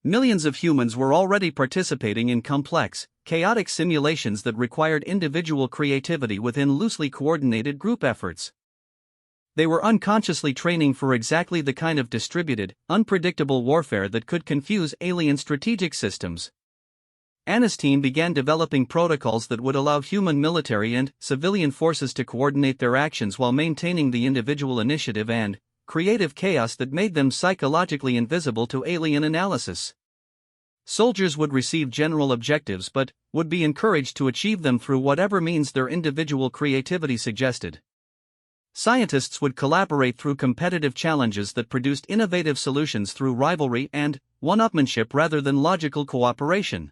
Millions of humans were already participating in complex, chaotic simulations that required individual creativity within loosely coordinated group efforts. They were unconsciously training for exactly the kind of distributed, unpredictable warfare that could confuse alien strategic systems. Anna's team began developing protocols that would allow human military and civilian forces to coordinate their actions while maintaining the individual initiative and creative chaos that made them psychologically invisible to alien analysis. Soldiers would receive general objectives but would be encouraged to achieve them through whatever means their individual creativity suggested. Scientists would collaborate through competitive challenges that produced innovative solutions through rivalry and one-upmanship rather than logical cooperation.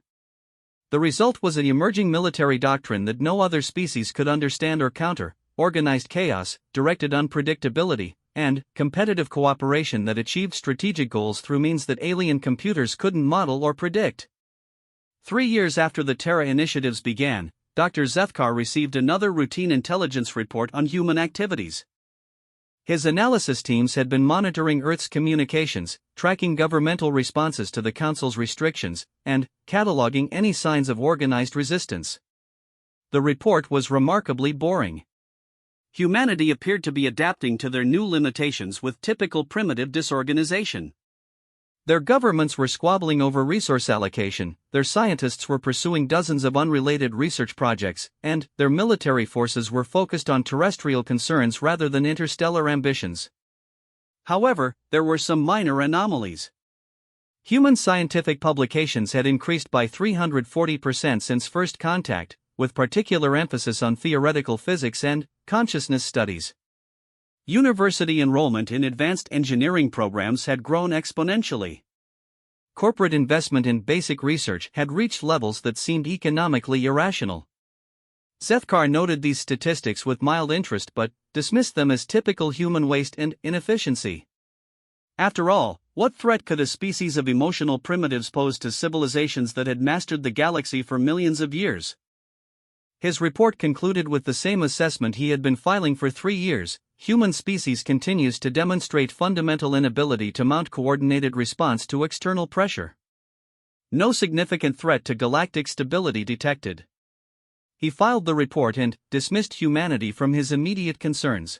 The result was an emerging military doctrine that no other species could understand or counter: organized chaos, directed unpredictability, and competitive cooperation that achieved strategic goals through means that alien computers couldn't model or predict. 3 years after the Terra initiatives began, Dr. Zethkar received another routine intelligence report on human activities. His analysis teams had been monitoring Earth's communications, tracking governmental responses to the Council's restrictions, and cataloging any signs of organized resistance. The report was remarkably boring. Humanity appeared to be adapting to their new limitations with typical primitive disorganization. Their governments were squabbling over resource allocation, their scientists were pursuing dozens of unrelated research projects, and their military forces were focused on terrestrial concerns rather than interstellar ambitions. However, there were some minor anomalies. Human scientific publications had increased by 340% since first contact, with particular emphasis on theoretical physics and consciousness studies. University enrollment in advanced engineering programs had grown exponentially. Corporate investment in basic research had reached levels that seemed economically irrational. Zethkar noted these statistics with mild interest but dismissed them as typical human waste and inefficiency. After all, what threat could a species of emotional primitives pose to civilizations that had mastered the galaxy for millions of years? His report concluded with the same assessment he had been filing for 3 years: human species continues to demonstrate fundamental inability to mount coordinated response to external pressure. No significant threat to galactic stability detected. He filed the report and dismissed humanity from his immediate concerns.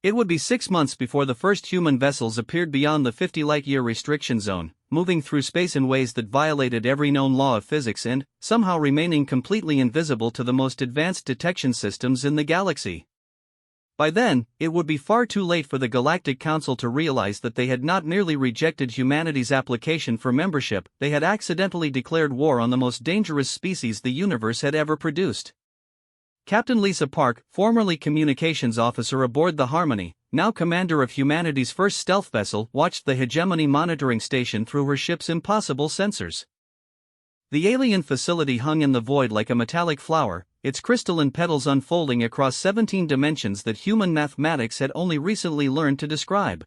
It would be 6 months before the first human vessels appeared beyond the 50 light-year restriction zone, moving through space in ways that violated every known law of physics and somehow remaining completely invisible to the most advanced detection systems in the galaxy. By then, it would be far too late for the Galactic Council to realize that they had not merely rejected humanity's application for membership, they had accidentally declared war on the most dangerous species the universe had ever produced. Captain Lisa Park, formerly communications officer aboard the Harmony, now commander of humanity's first stealth vessel, watched the hegemony monitoring station through her ship's impossible sensors. The alien facility hung in the void like a metallic flower, its crystalline petals unfolding across 17 dimensions that human mathematics had only recently learned to describe.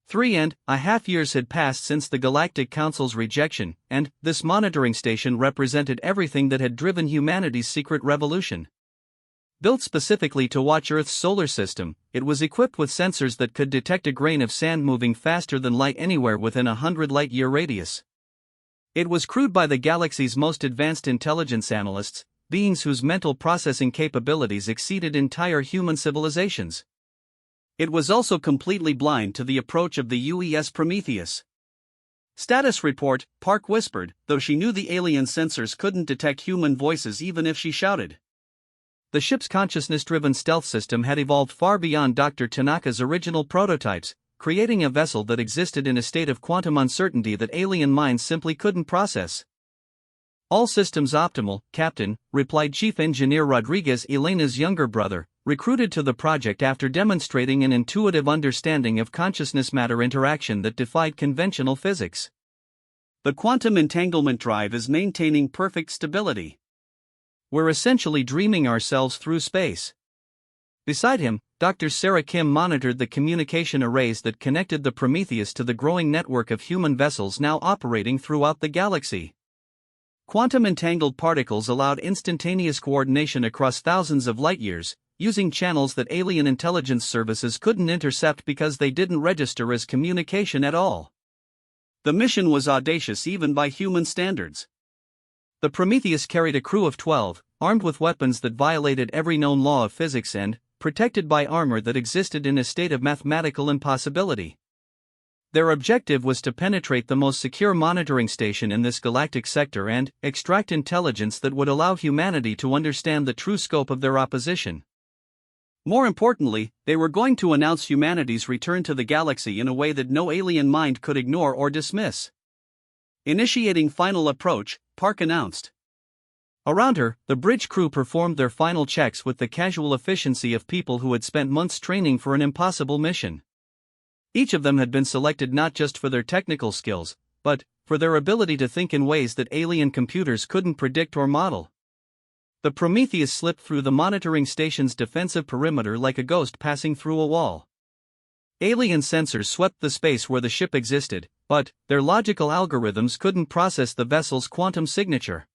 3.5 years had passed since the Galactic Council's rejection, and this monitoring station represented everything that had driven humanity's secret revolution. Built specifically to watch Earth's solar system, it was equipped with sensors that could detect a grain of sand moving faster than light anywhere within a 100 light-year radius. It was crewed by the galaxy's most advanced intelligence analysts, beings whose mental processing capabilities exceeded entire human civilizations. It was also completely blind to the approach of the UES Prometheus. Status report, Park whispered, though she knew the alien sensors couldn't detect human voices even if she shouted. The ship's consciousness-driven stealth system had evolved far beyond Dr. Tanaka's original prototypes, creating a vessel that existed in a state of quantum uncertainty that alien minds simply couldn't process. All systems optimal, Captain, replied Chief Engineer Rodriguez, Elena's younger brother, recruited to the project after demonstrating an intuitive understanding of consciousness-matter interaction that defied conventional physics. The quantum entanglement drive is maintaining perfect stability. We're essentially dreaming ourselves through space. Beside him, Dr. Sarah Kim monitored the communication arrays that connected the Prometheus to the growing network of human vessels now operating throughout the galaxy. Quantum entangled particles allowed instantaneous coordination across thousands of light-years, using channels that alien intelligence services couldn't intercept because they didn't register as communication at all. The mission was audacious even by human standards. The Prometheus carried a crew of 12, armed with weapons that violated every known law of physics and protected by armor that existed in a state of mathematical impossibility. Their objective was to penetrate the most secure monitoring station in this galactic sector and extract intelligence that would allow humanity to understand the true scope of their opposition. More importantly, they were going to announce humanity's return to the galaxy in a way that no alien mind could ignore or dismiss. Initiating final approach, Park announced. Around her, the bridge crew performed their final checks with the casual efficiency of people who had spent months training for an impossible mission. Each of them had been selected not just for their technical skills, but for their ability to think in ways that alien computers couldn't predict or model. The Prometheus slipped through the monitoring station's defensive perimeter like a ghost passing through a wall. Alien sensors swept the space where the ship existed, but their logical algorithms couldn't process the vessel's quantum signature.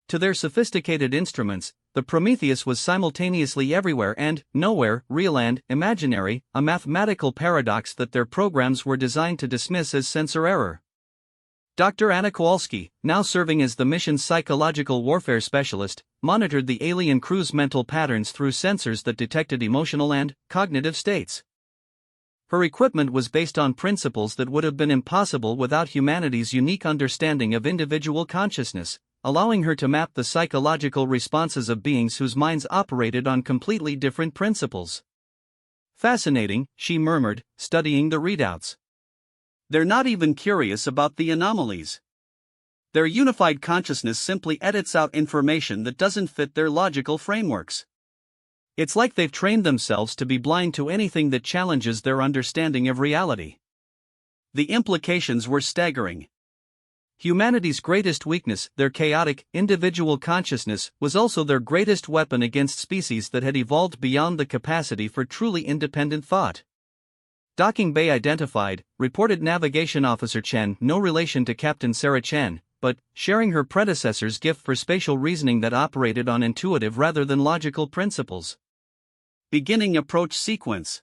To their sophisticated instruments, the Prometheus was simultaneously everywhere and nowhere, real and imaginary, a mathematical paradox that their programs were designed to dismiss as sensor error. Dr. Anna Kowalski, now serving as the mission's psychological warfare specialist, monitored the alien crew's mental patterns through sensors that detected emotional and cognitive states. Her equipment was based on principles that would have been impossible without humanity's unique understanding of individual consciousness, allowing her to map the psychological responses of beings whose minds operated on completely different principles. Fascinating, she murmured, studying the readouts. They're not even curious about the anomalies. Their unified consciousness simply edits out information that doesn't fit their logical frameworks. It's like they've trained themselves to be blind to anything that challenges their understanding of reality. The implications were staggering. Humanity's greatest weakness, their chaotic, individual consciousness, was also their greatest weapon against species that had evolved beyond the capacity for truly independent thought. Docking Bay identified, reported Navigation Officer Chen, no relation to Captain Sarah Chen, but sharing her predecessor's gift for spatial reasoning that operated on intuitive rather than logical principles. Beginning approach sequence.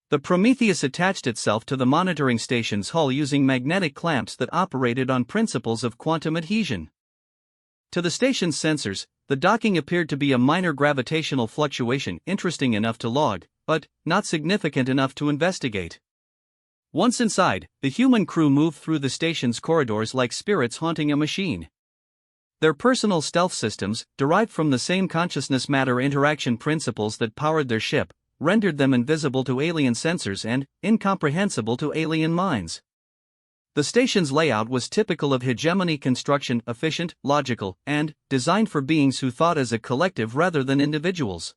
The Prometheus attached itself to the monitoring station's hull using magnetic clamps that operated on principles of quantum adhesion. To the station's sensors, the docking appeared to be a minor gravitational fluctuation interesting enough to log, but not significant enough to investigate. Once inside, the human crew moved through the station's corridors like spirits haunting a machine. Their personal stealth systems, derived from the same consciousness-matter interaction principles that powered their ship, rendered them invisible to alien sensors and incomprehensible to alien minds. The station's layout was typical of hegemony construction, efficient, logical, and designed for beings who thought as a collective rather than individuals.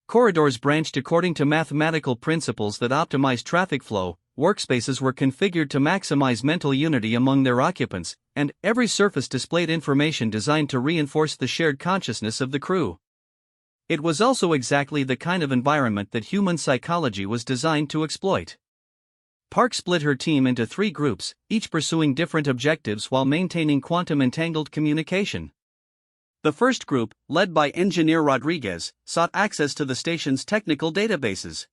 Corridors branched according to mathematical principles that optimized traffic flow, workspaces were configured to maximize mental unity among their occupants, and every surface displayed information designed to reinforce the shared consciousness of the crew. It was also exactly the kind of environment that human psychology was designed to exploit. Park split her team into 3 groups, each pursuing different objectives while maintaining quantum-entangled communication. The first group, led by engineer Rodriguez, sought access to the station's technical databases.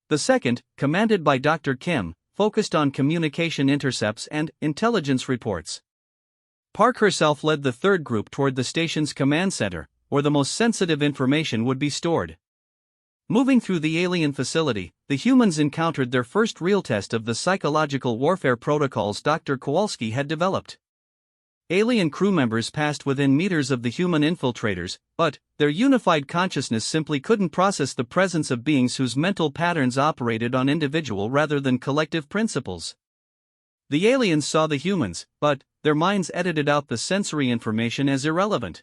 The second, commanded by Dr. Kim, focused on communication intercepts and intelligence reports. Park herself led the third group toward the station's command center, where the most sensitive information would be stored. Moving through the alien facility, the humans encountered their first real test of the psychological warfare protocols Dr. Kowalski had developed. Alien crew members passed within meters of the human infiltrators, but their unified consciousness simply couldn't process the presence of beings whose mental patterns operated on individual rather than collective principles. The aliens saw the humans, but their minds edited out the sensory information as irrelevant.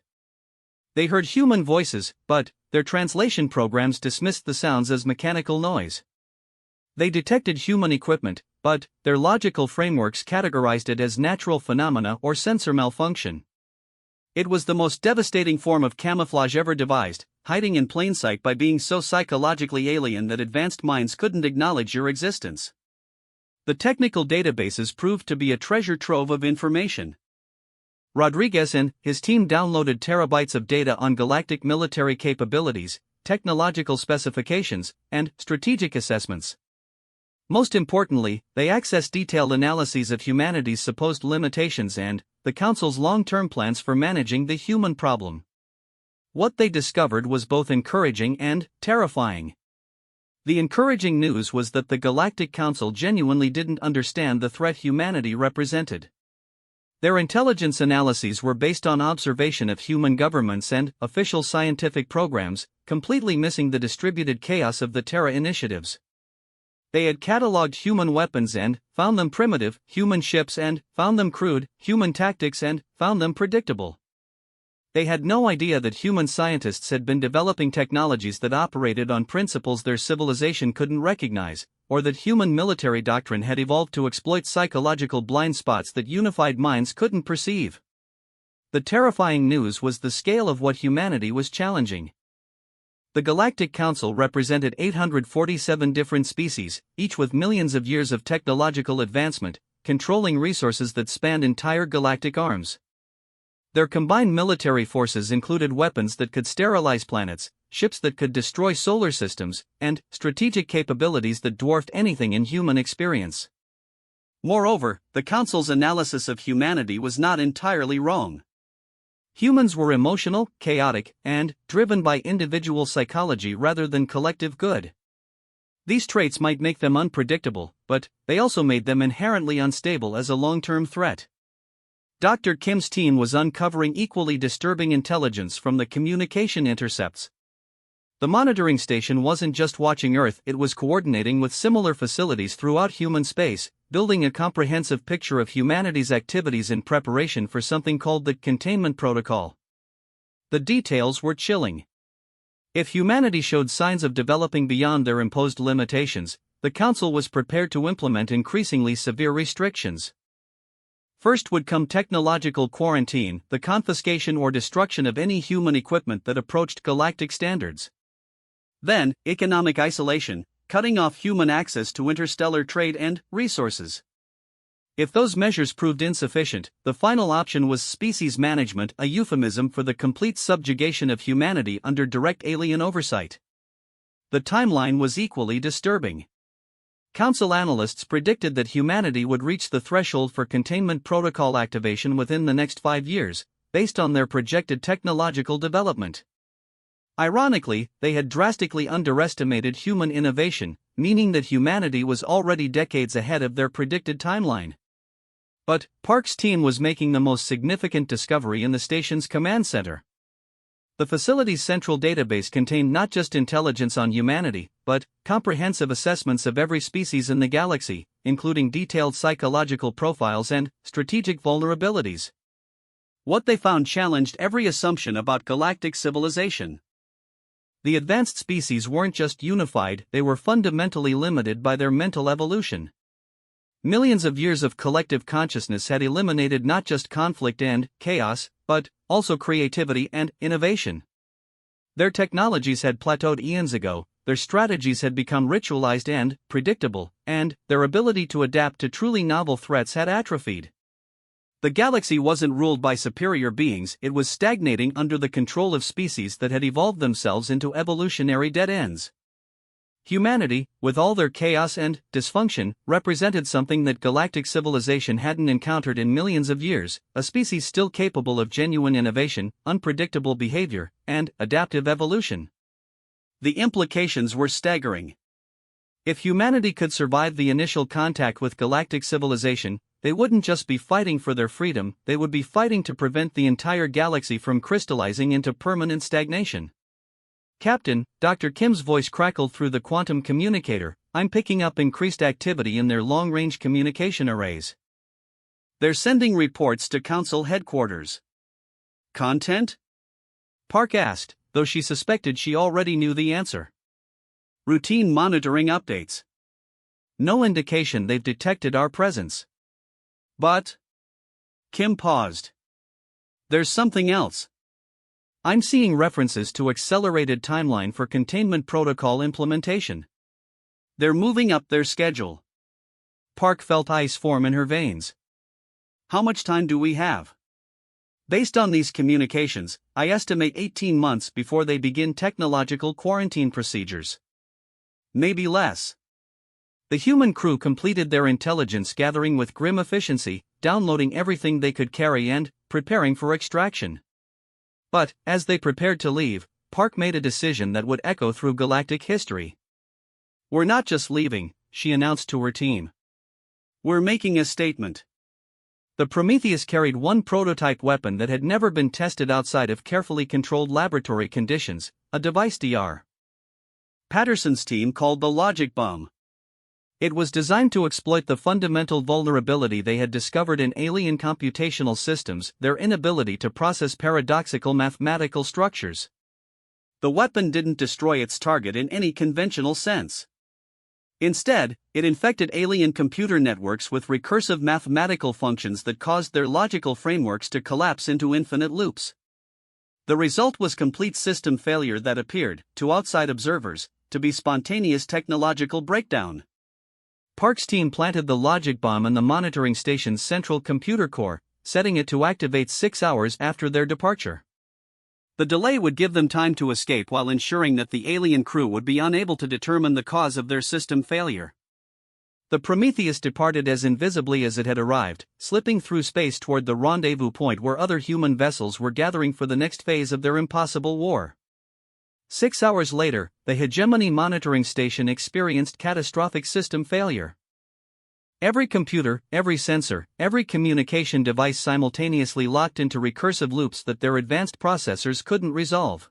They heard human voices, but their translation programs dismissed the sounds as mechanical noise. They detected human equipment, but their logical frameworks categorized it as natural phenomena or sensor malfunction. It was the most devastating form of camouflage ever devised, hiding in plain sight by being so psychologically alien that advanced minds couldn't acknowledge your existence. The technical databases proved to be a treasure trove of information. Rodriguez and his team downloaded terabytes of data on galactic military capabilities, technological specifications, and strategic assessments. Most importantly, they accessed detailed analyses of humanity's supposed limitations and the Council's long-term plans for managing the human problem. What they discovered was both encouraging and terrifying. The encouraging news was that the Galactic Council genuinely didn't understand the threat humanity represented. Their intelligence analyses were based on observation of human governments and official scientific programs, completely missing the distributed chaos of the Terra initiatives. They had catalogued human weapons and found them primitive, human ships and found them crude, human tactics and found them predictable. They had no idea that human scientists had been developing technologies that operated on principles their civilization couldn't recognize, or that human military doctrine had evolved to exploit psychological blind spots that unified minds couldn't perceive. The terrifying news was the scale of what humanity was challenging. The Galactic Council represented 847 different species, each with millions of years of technological advancement, controlling resources that spanned entire galactic arms. Their combined military forces included weapons that could sterilize planets, ships that could destroy solar systems, and strategic capabilities that dwarfed anything in human experience. Moreover, the Council's analysis of humanity was not entirely wrong. Humans were emotional, chaotic, and driven by individual psychology rather than collective good. These traits might make them unpredictable, but they also made them inherently unstable as a long-term threat. Dr. Kim's team was uncovering equally disturbing intelligence from the communication intercepts. The monitoring station wasn't just watching Earth, it was coordinating with similar facilities throughout human space, building a comprehensive picture of humanity's activities in preparation for something called the Containment Protocol. The details were chilling. If humanity showed signs of developing beyond their imposed limitations, the Council was prepared to implement increasingly severe restrictions. First would come technological quarantine, the confiscation or destruction of any human equipment that approached galactic standards. Then, economic isolation, cutting off human access to interstellar trade and resources. If those measures proved insufficient, the final option was species management, a euphemism for the complete subjugation of humanity under direct alien oversight. The timeline was equally disturbing. Council analysts predicted that humanity would reach the threshold for containment protocol activation within the next 5 years, based on their projected technological development. Ironically, they had drastically underestimated human innovation, meaning that humanity was already decades ahead of their predicted timeline. But Park's team was making the most significant discovery in the station's command center. The facility's central database contained not just intelligence on humanity, but comprehensive assessments of every species in the galaxy, including detailed psychological profiles and strategic vulnerabilities. What they found challenged every assumption about galactic civilization. The advanced species weren't just unified, they were fundamentally limited by their mental evolution. Millions of years of collective consciousness had eliminated not just conflict and chaos, but also creativity and innovation. Their technologies had plateaued eons ago, their strategies had become ritualized and predictable, and their ability to adapt to truly novel threats had atrophied. The galaxy wasn't ruled by superior beings, it was stagnating under the control of species that had evolved themselves into evolutionary dead ends. Humanity, with all their chaos and dysfunction, represented something that galactic civilization hadn't encountered in millions of years, a species still capable of genuine innovation, unpredictable behavior, and adaptive evolution. The implications were staggering. If humanity could survive the initial contact with galactic civilization, they wouldn't just be fighting for their freedom, they would be fighting to prevent the entire galaxy from crystallizing into permanent stagnation. Captain, Dr. Kim's voice crackled through the quantum communicator. I'm picking up increased activity in their long-range communication arrays. They're sending reports to Council headquarters. Content? Park asked, though she suspected she already knew the answer. Routine monitoring updates. No indication they've detected our presence. But... Kim paused. There's something else. I'm seeing references to accelerated timeline for containment protocol implementation. They're moving up their schedule. Park felt ice form in her veins. How much time do we have? Based on these communications, I estimate 18 months before they begin technological quarantine procedures. Maybe less. The human crew completed their intelligence gathering with grim efficiency, downloading everything they could carry and preparing for extraction. But, as they prepared to leave, Park made a decision that would echo through galactic history. We're not just leaving, she announced to her team. We're making a statement. The Prometheus carried one prototype weapon that had never been tested outside of carefully controlled laboratory conditions, a device Dr. Patterson's team called the Logic Bomb. It was designed to exploit the fundamental vulnerability they had discovered in alien computational systems, their inability to process paradoxical mathematical structures. The weapon didn't destroy its target in any conventional sense. Instead, it infected alien computer networks with recursive mathematical functions that caused their logical frameworks to collapse into infinite loops. The result was complete system failure that appeared, to outside observers, to be spontaneous technological breakdown. Park's team planted the logic bomb in the monitoring station's central computer core, setting it to activate 6 hours after their departure. The delay would give them time to escape while ensuring that the alien crew would be unable to determine the cause of their system failure. The Prometheus departed as invisibly as it had arrived, slipping through space toward the rendezvous point where other human vessels were gathering for the next phase of their impossible war. 6 hours later, the hegemony monitoring station experienced catastrophic system failure. Every computer, every sensor, every communication device simultaneously locked into recursive loops that their advanced processors couldn't resolve.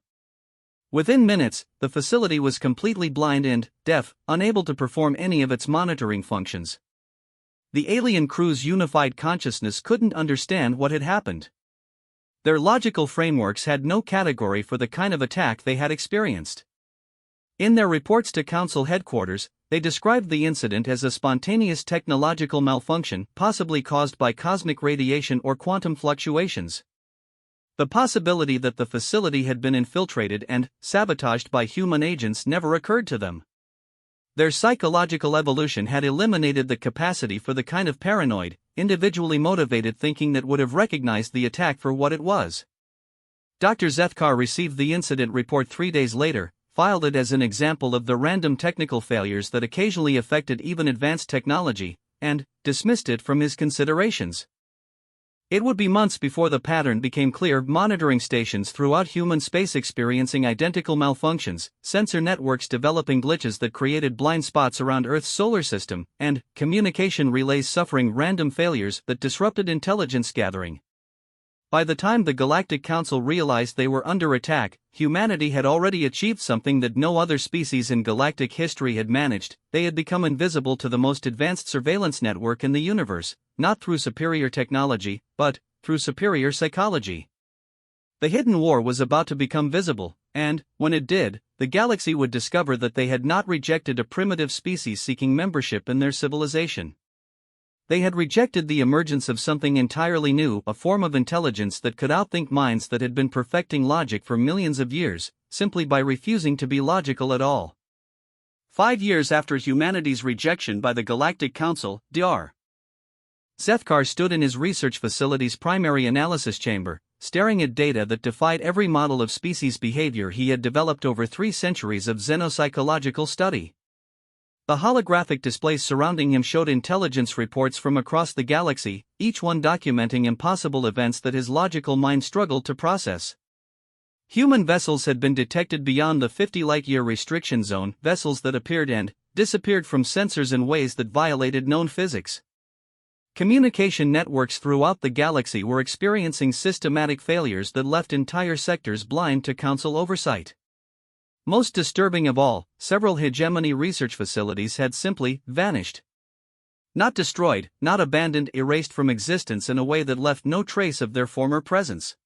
Within minutes, the facility was completely blind and deaf, unable to perform any of its monitoring functions. The alien crew's unified consciousness couldn't understand what had happened. Their logical frameworks had no category for the kind of attack they had experienced. In their reports to Council headquarters, they described the incident as a spontaneous technological malfunction, possibly caused by cosmic radiation or quantum fluctuations. The possibility that the facility had been infiltrated and sabotaged by human agents never occurred to them. Their psychological evolution had eliminated the capacity for the kind of paranoid, individually motivated thinking that would have recognized the attack for what it was. Dr. Zethkar received the incident report 3 days later, filed it as an example of the random technical failures that occasionally affected even advanced technology, and dismissed it from his considerations. It would be months before the pattern became clear: monitoring stations throughout human space experiencing identical malfunctions, sensor networks developing glitches that created blind spots around Earth's solar system, and communication relays suffering random failures that disrupted intelligence gathering. By the time the Galactic Council realized they were under attack, humanity had already achieved something that no other species in galactic history had managed. They had become invisible to the most advanced surveillance network in the universe, not through superior technology, but through superior psychology. The hidden war was about to become visible, and, when it did, the galaxy would discover that they had not rejected a primitive species seeking membership in their civilization. They had rejected the emergence of something entirely new, a form of intelligence that could outthink minds that had been perfecting logic for millions of years, simply by refusing to be logical at all. 5 years after humanity's rejection by the Galactic Council, Dr. Zethkar stood in his research facility's primary analysis chamber, staring at data that defied every model of species behavior he had developed over 3 centuries of xenopsychological study. The holographic displays surrounding him showed intelligence reports from across the galaxy, each one documenting impossible events that his logical mind struggled to process. Human vessels had been detected beyond the 50 light-year restriction zone, vessels that appeared and disappeared from sensors in ways that violated known physics. Communication networks throughout the galaxy were experiencing systematic failures that left entire sectors blind to council oversight. Most disturbing of all, several hegemony research facilities had simply vanished. Not destroyed, not abandoned, erased from existence in a way that left no trace of their former presence.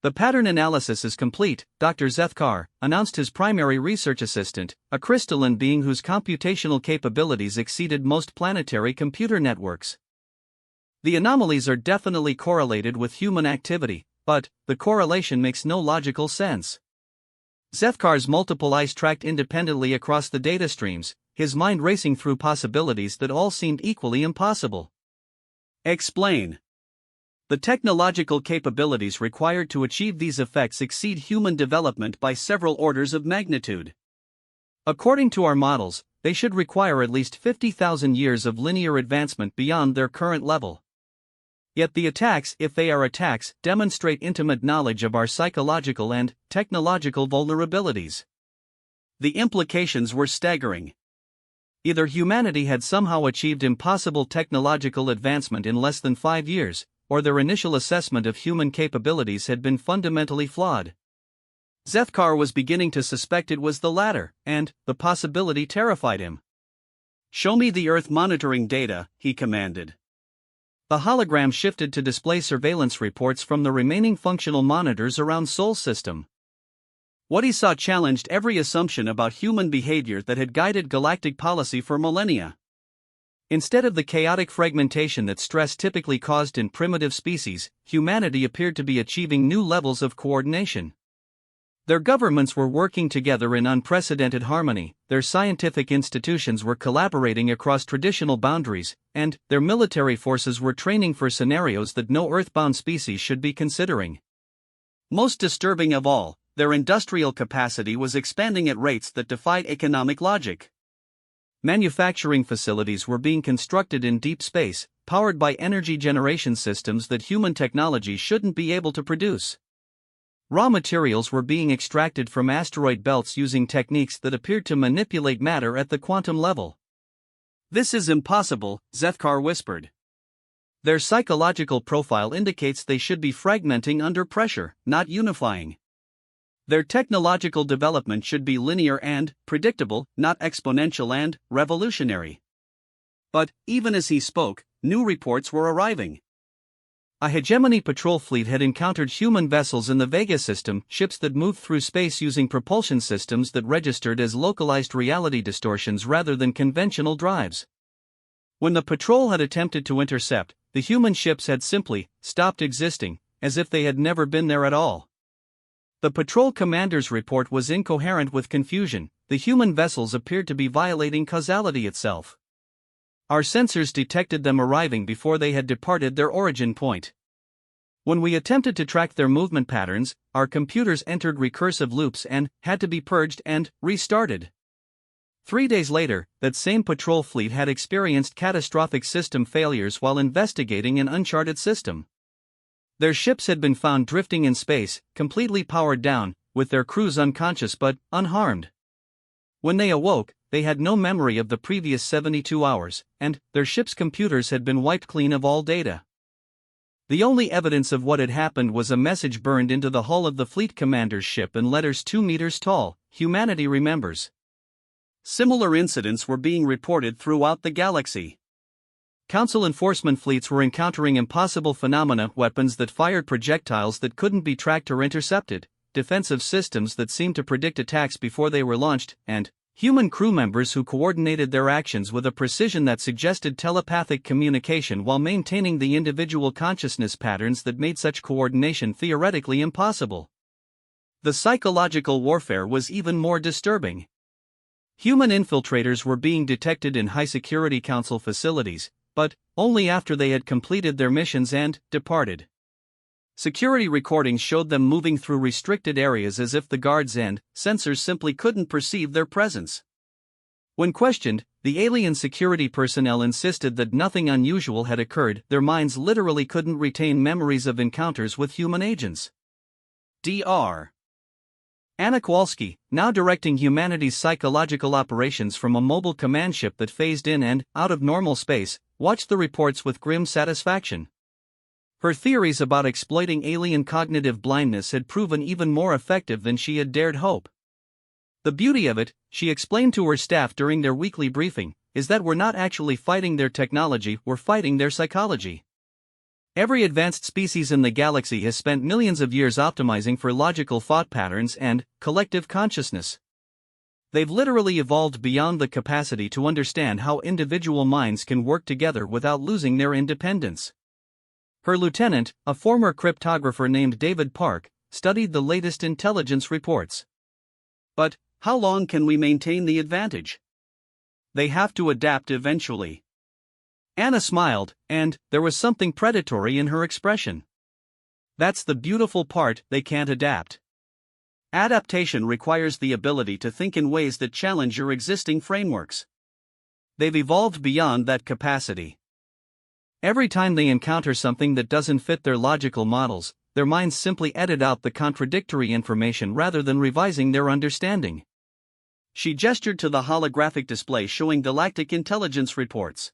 The pattern analysis is complete, Dr. Zethkar announced his primary research assistant, a crystalline being whose computational capabilities exceeded most planetary computer networks. The anomalies are definitely correlated with human activity, but the correlation makes no logical sense. Zethkar's multiple eyes tracked independently across the data streams, his mind racing through possibilities that all seemed equally impossible. Explain. The technological capabilities required to achieve these effects exceed human development by several orders of magnitude. According to our models, they should require at least 50,000 years of linear advancement beyond their current level. Yet the attacks, if they are attacks, demonstrate intimate knowledge of our psychological and technological vulnerabilities. The implications were staggering. Either humanity had somehow achieved impossible technological advancement in less than 5 years, or their initial assessment of human capabilities had been fundamentally flawed. Zethkar was beginning to suspect it was the latter, and the possibility terrified him. "Show me the Earth monitoring data," he commanded. The hologram shifted to display surveillance reports from the remaining functional monitors around Sol system. What he saw challenged every assumption about human behavior that had guided galactic policy for millennia. Instead of the chaotic fragmentation that stress typically caused in primitive species, humanity appeared to be achieving new levels of coordination. Their governments were working together in unprecedented harmony, their scientific institutions were collaborating across traditional boundaries, and their military forces were training for scenarios that no Earthbound species should be considering. Most disturbing of all, their industrial capacity was expanding at rates that defied economic logic. Manufacturing facilities were being constructed in deep space, powered by energy generation systems that human technology shouldn't be able to produce. Raw materials were being extracted from asteroid belts using techniques that appeared to manipulate matter at the quantum level. "This is impossible," Zethkar whispered. "Their psychological profile indicates they should be fragmenting under pressure, not unifying. Their technological development should be linear and predictable, not exponential and revolutionary." But, even as he spoke, new reports were arriving. A hegemony patrol fleet had encountered human vessels in the Vega system, ships that moved through space using propulsion systems that registered as localized reality distortions rather than conventional drives. When the patrol had attempted to intercept, the human ships had simply stopped existing, as if they had never been there at all. The patrol commander's report was incoherent with confusion. The human vessels appeared to be violating causality itself. Our sensors detected them arriving before they had departed their origin point. When we attempted to track their movement patterns, our computers entered recursive loops and had to be purged and restarted. 3 days later, that same patrol fleet had experienced catastrophic system failures while investigating an uncharted system. Their ships had been found drifting in space, completely powered down, with their crews unconscious but unharmed. When they awoke, they had no memory of the previous 72 hours, and their ship's computers had been wiped clean of all data. The only evidence of what had happened was a message burned into the hull of the fleet commander's ship in letters 2 meters tall: "Humanity remembers." Similar incidents were being reported throughout the galaxy. Council enforcement fleets were encountering impossible phenomena: weapons that fired projectiles that couldn't be tracked or intercepted, defensive systems that seemed to predict attacks before they were launched, and human crew members who coordinated their actions with a precision that suggested telepathic communication while maintaining the individual consciousness patterns that made such coordination theoretically impossible. The psychological warfare was even more disturbing. Human infiltrators were being detected in high-security council facilities, but only after they had completed their missions and departed. Security recordings showed them moving through restricted areas as if the guards and sensors simply couldn't perceive their presence. When questioned, the alien security personnel insisted that nothing unusual had occurred. Their minds literally couldn't retain memories of encounters with human agents. Dr. Anna Kowalski, now directing humanity's psychological operations from a mobile command ship that phased in and out of normal space, watched the reports with grim satisfaction. Her theories about exploiting alien cognitive blindness had proven even more effective than she had dared hope. The beauty of it, she explained to her staff during their weekly briefing, is that we're not actually fighting their technology, we're fighting their psychology. Every advanced species in the galaxy has spent millions of years optimizing for logical thought patterns and collective consciousness. They've literally evolved beyond the capacity to understand how individual minds can work together without losing their independence. Her lieutenant, a former cryptographer named David Park, studied the latest intelligence reports. But how long can we maintain the advantage? They have to adapt eventually. Anna smiled, and there was something predatory in her expression. That's the beautiful part, they can't adapt. Adaptation requires the ability to think in ways that challenge your existing frameworks. They've evolved beyond that capacity. Every time they encounter something that doesn't fit their logical models, their minds simply edit out the contradictory information rather than revising their understanding. She gestured to the holographic display showing galactic intelligence reports.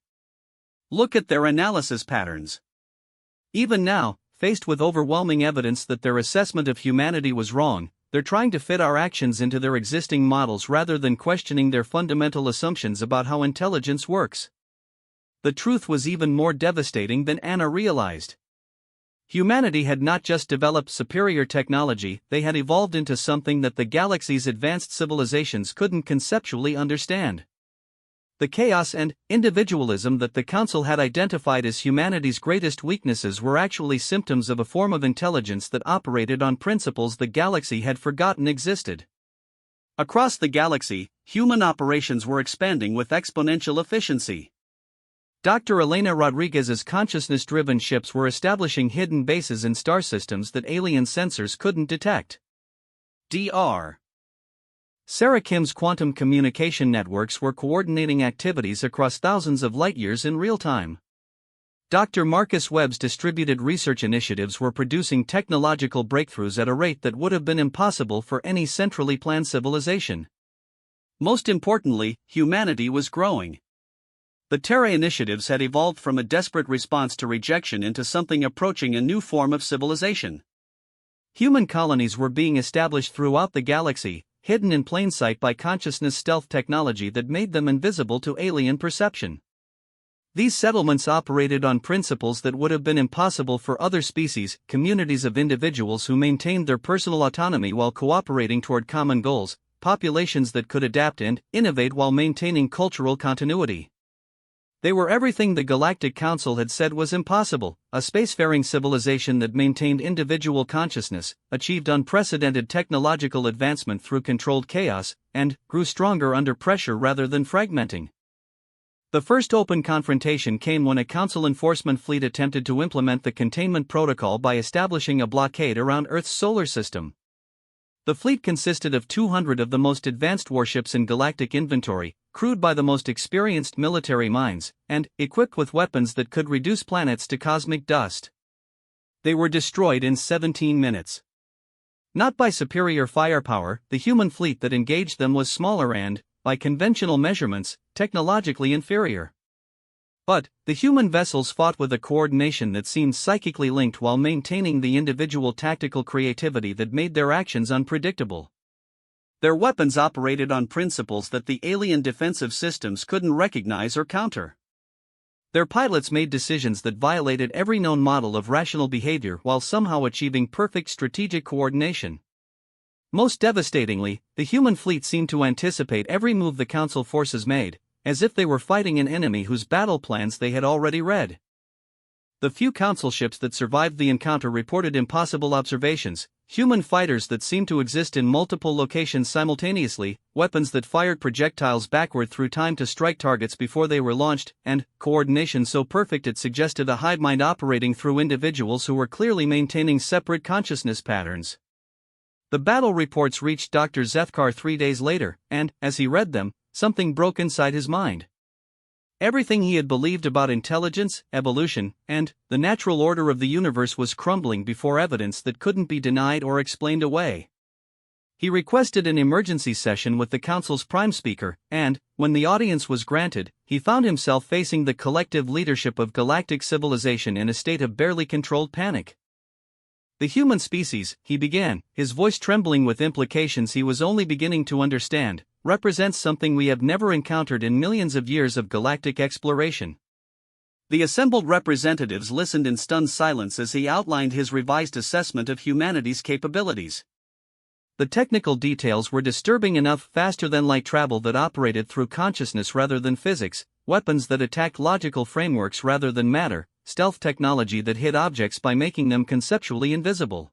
Look at their analysis patterns. Even now, faced with overwhelming evidence that their assessment of humanity was wrong, they're trying to fit our actions into their existing models rather than questioning their fundamental assumptions about how intelligence works. The truth was even more devastating than Anna realized. Humanity had not just developed superior technology, they had evolved into something that the galaxy's advanced civilizations couldn't conceptually understand. The chaos and individualism that the Council had identified as humanity's greatest weaknesses were actually symptoms of a form of intelligence that operated on principles the galaxy had forgotten existed. Across the galaxy, human operations were expanding with exponential efficiency. Dr. Elena Rodriguez's consciousness-driven ships were establishing hidden bases in star systems that alien sensors couldn't detect. Dr. Sarah Kim's quantum communication networks were coordinating activities across thousands of light-years in real time. Dr. Marcus Webb's distributed research initiatives were producing technological breakthroughs at a rate that would have been impossible for any centrally planned civilization. Most importantly, humanity was growing. The Terra initiatives had evolved from a desperate response to rejection into something approaching a new form of civilization. Human colonies were being established throughout the galaxy, hidden in plain sight by consciousness stealth technology that made them invisible to alien perception. These settlements operated on principles that would have been impossible for other species, communities of individuals who maintained their personal autonomy while cooperating toward common goals, populations that could adapt and innovate while maintaining cultural continuity. They were everything the Galactic Council had said was impossible: a spacefaring civilization that maintained individual consciousness, achieved unprecedented technological advancement through controlled chaos, and grew stronger under pressure rather than fragmenting. The first open confrontation came when a Council enforcement fleet attempted to implement the containment protocol by establishing a blockade around Earth's solar system. The fleet consisted of 200 of the most advanced warships in galactic inventory, crewed by the most experienced military minds, and equipped with weapons that could reduce planets to cosmic dust. They were destroyed in 17 minutes. Not by superior firepower, the human fleet that engaged them was smaller and, by conventional measurements, technologically inferior. But the human vessels fought with a coordination that seemed psychically linked while maintaining the individual tactical creativity that made their actions unpredictable. Their weapons operated on principles that the alien defensive systems couldn't recognize or counter. Their pilots made decisions that violated every known model of rational behavior while somehow achieving perfect strategic coordination. Most devastatingly, the human fleet seemed to anticipate every move the Council forces made, as if they were fighting an enemy whose battle plans they had already read. The few Council ships that survived the encounter reported impossible observations: human fighters that seemed to exist in multiple locations simultaneously, weapons that fired projectiles backward through time to strike targets before they were launched, and coordination so perfect it suggested a hive mind operating through individuals who were clearly maintaining separate consciousness patterns. The battle reports reached Dr. Zethkar 3 days later, and, as he read them, something broke inside his mind. Everything he had believed about intelligence, evolution, and the natural order of the universe was crumbling before evidence that couldn't be denied or explained away. He requested an emergency session with the council's prime speaker, and, when the audience was granted, he found himself facing the collective leadership of galactic civilization in a state of barely controlled panic. The human species, he began, his voice trembling with implications he was only beginning to understand, represents something we have never encountered in millions of years of galactic exploration. The assembled representatives listened in stunned silence as he outlined his revised assessment of humanity's capabilities. The technical details were disturbing enough: faster-than-light travel that operated through consciousness rather than physics, weapons that attacked logical frameworks rather than matter, stealth technology that hid objects by making them conceptually invisible.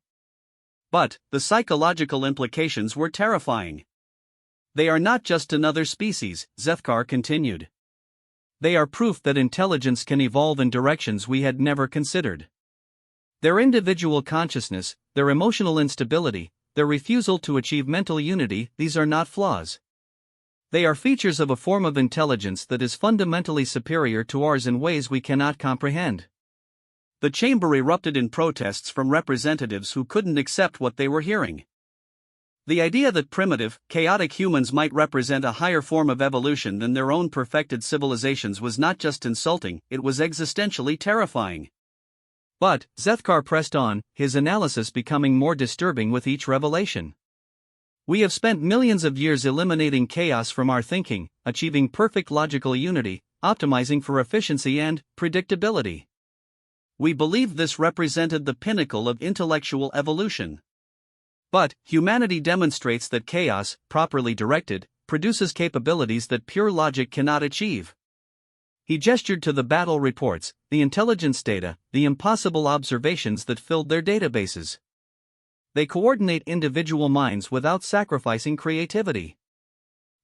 But the psychological implications were terrifying. They are not just another species, Zethkar continued. They are proof that intelligence can evolve in directions we had never considered. Their individual consciousness, their emotional instability, their refusal to achieve mental unity, these are not flaws. They are features of a form of intelligence that is fundamentally superior to ours in ways we cannot comprehend. The chamber erupted in protests from representatives who couldn't accept what they were hearing. The idea that primitive, chaotic humans might represent a higher form of evolution than their own perfected civilizations was not just insulting, it was existentially terrifying. But, Zethkar pressed on, his analysis becoming more disturbing with each revelation. We have spent millions of years eliminating chaos from our thinking, achieving perfect logical unity, optimizing for efficiency and predictability. We believed this represented the pinnacle of intellectual evolution. But humanity demonstrates that chaos, properly directed, produces capabilities that pure logic cannot achieve. He gestured to the battle reports, the intelligence data, the impossible observations that filled their databases. They coordinate individual minds without sacrificing creativity.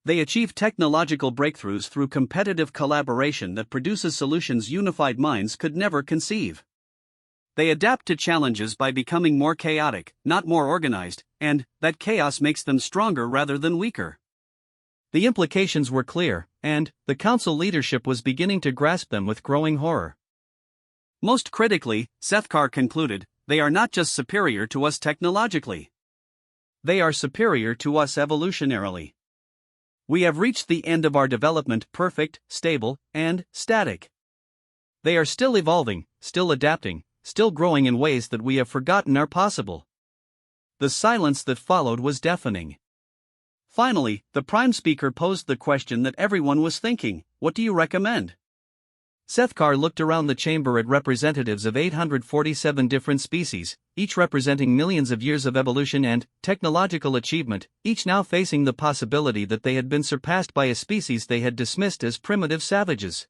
They achieve technological breakthroughs through competitive collaboration that produces solutions unified minds could never conceive. They adapt to challenges by becoming more chaotic, not more organized, and that chaos makes them stronger rather than weaker. The implications were clear, and the council leadership was beginning to grasp them with growing horror. Most critically, Zethkar concluded, they are not just superior to us technologically. They are superior to us evolutionarily. We have reached the end of our development, perfect, stable, and static. They are still evolving, still adapting, still growing in ways that we have forgotten are possible. The silence that followed was deafening. Finally, the prime speaker posed the question that everyone was thinking: what do you recommend? Zethkar looked around the chamber at representatives of 847 different species, each representing millions of years of evolution and technological achievement, each now facing the possibility that they had been surpassed by a species they had dismissed as primitive savages.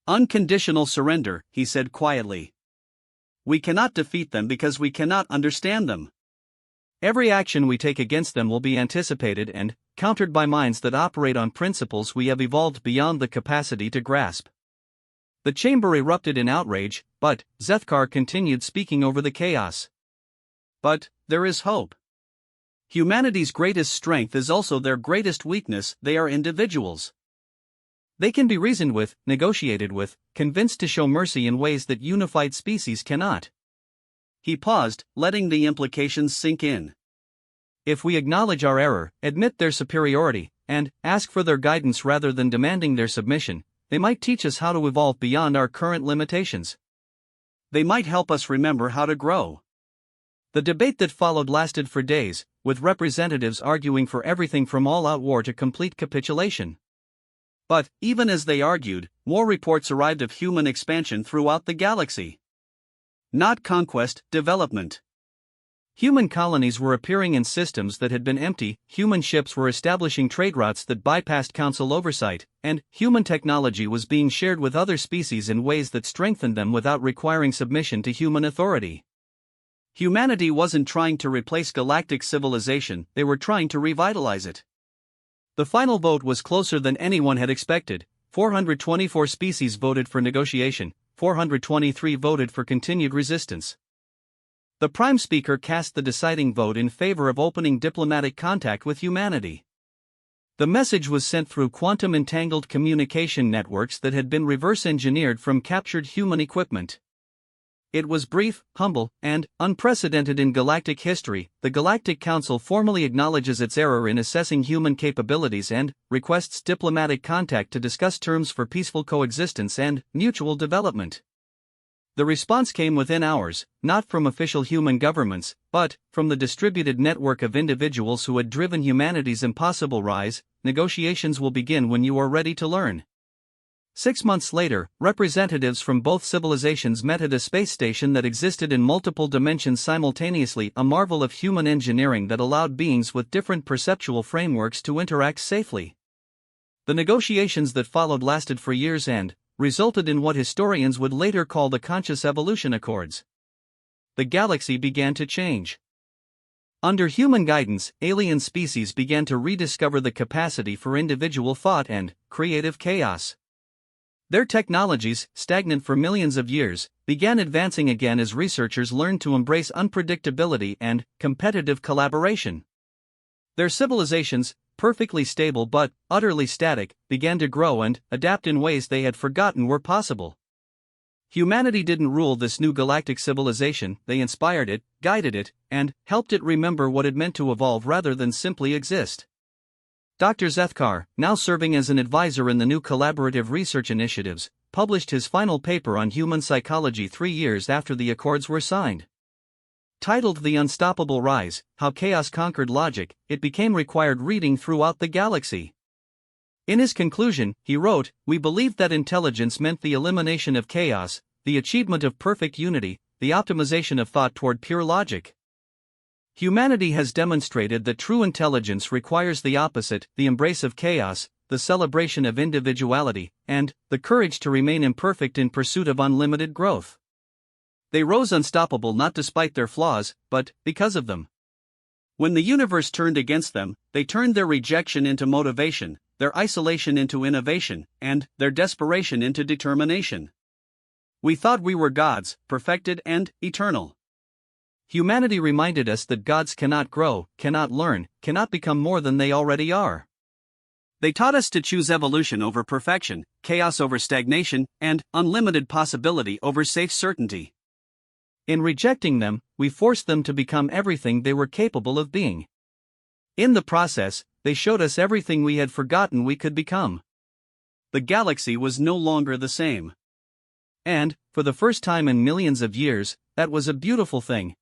Unconditional surrender, he said quietly. We cannot defeat them because we cannot understand them. Every action we take against them will be anticipated and countered by minds that operate on principles we have evolved beyond the capacity to grasp. The chamber erupted in outrage, but Zethkar continued speaking over the chaos. But there is hope. Humanity's greatest strength is also their greatest weakness: they are individuals. They can be reasoned with, negotiated with, convinced to show mercy in ways that unified species cannot. He paused, letting the implications sink in. If we acknowledge our error, admit their superiority, and ask for their guidance rather than demanding their submission, they might teach us how to evolve beyond our current limitations. They might help us remember how to grow. The debate that followed lasted for days, with representatives arguing for everything from all-out war to complete capitulation. But, even as they argued, more reports arrived of human expansion throughout the galaxy. Not conquest, development. Human colonies were appearing in systems that had been empty, human ships were establishing trade routes that bypassed council oversight, and human technology was being shared with other species in ways that strengthened them without requiring submission to human authority. Humanity wasn't trying to replace galactic civilization, they were trying to revitalize it. The final vote was closer than anyone had expected. 424 species voted for negotiation, 423 voted for continued resistance. The Prime Speaker cast the deciding vote in favor of opening diplomatic contact with humanity. The message was sent through quantum entangled communication networks that had been reverse engineered from captured human equipment. It was brief, humble, and unprecedented in galactic history. The Galactic Council formally acknowledges its error in assessing human capabilities and requests diplomatic contact to discuss terms for peaceful coexistence and mutual development. The response came within hours, not from official human governments, but from the distributed network of individuals who had driven humanity's impossible rise. Negotiations will begin when you are ready to learn. 6 months later, representatives from both civilizations met at a space station that existed in multiple dimensions simultaneously, a marvel of human engineering that allowed beings with different perceptual frameworks to interact safely. The negotiations that followed lasted for years and resulted in what historians would later call the Conscious Evolution Accords. The galaxy began to change. Under human guidance, alien species began to rediscover the capacity for individual thought and creative chaos. Their technologies, stagnant for millions of years, began advancing again as researchers learned to embrace unpredictability and competitive collaboration. Their civilizations, perfectly stable but utterly static, began to grow and adapt in ways they had forgotten were possible. Humanity didn't rule this new galactic civilization, they inspired it, guided it, and helped it remember what it meant to evolve rather than simply exist. Dr. Zethkar, now serving as an advisor in the new collaborative research initiatives, published his final paper on human psychology 3 years after the Accords were signed. Titled The Unstoppable Rise, How Chaos Conquered Logic, it became required reading throughout the galaxy. In his conclusion, he wrote, "We believed that intelligence meant the elimination of chaos, the achievement of perfect unity, the optimization of thought toward pure logic. Humanity has demonstrated that true intelligence requires the opposite, the embrace of chaos, the celebration of individuality, and the courage to remain imperfect in pursuit of unlimited growth." They rose unstoppable not despite their flaws, but because of them. When the universe turned against them, they turned their rejection into motivation, their isolation into innovation, and their desperation into determination. We thought we were gods, perfected and eternal. Humanity reminded us that gods cannot grow, cannot learn, cannot become more than they already are. They taught us to choose evolution over perfection, chaos over stagnation, and unlimited possibility over safe certainty. In rejecting them, we forced them to become everything they were capable of being. In the process, they showed us everything we had forgotten we could become. The galaxy was no longer the same. And, for the first time in millions of years, that was a beautiful thing.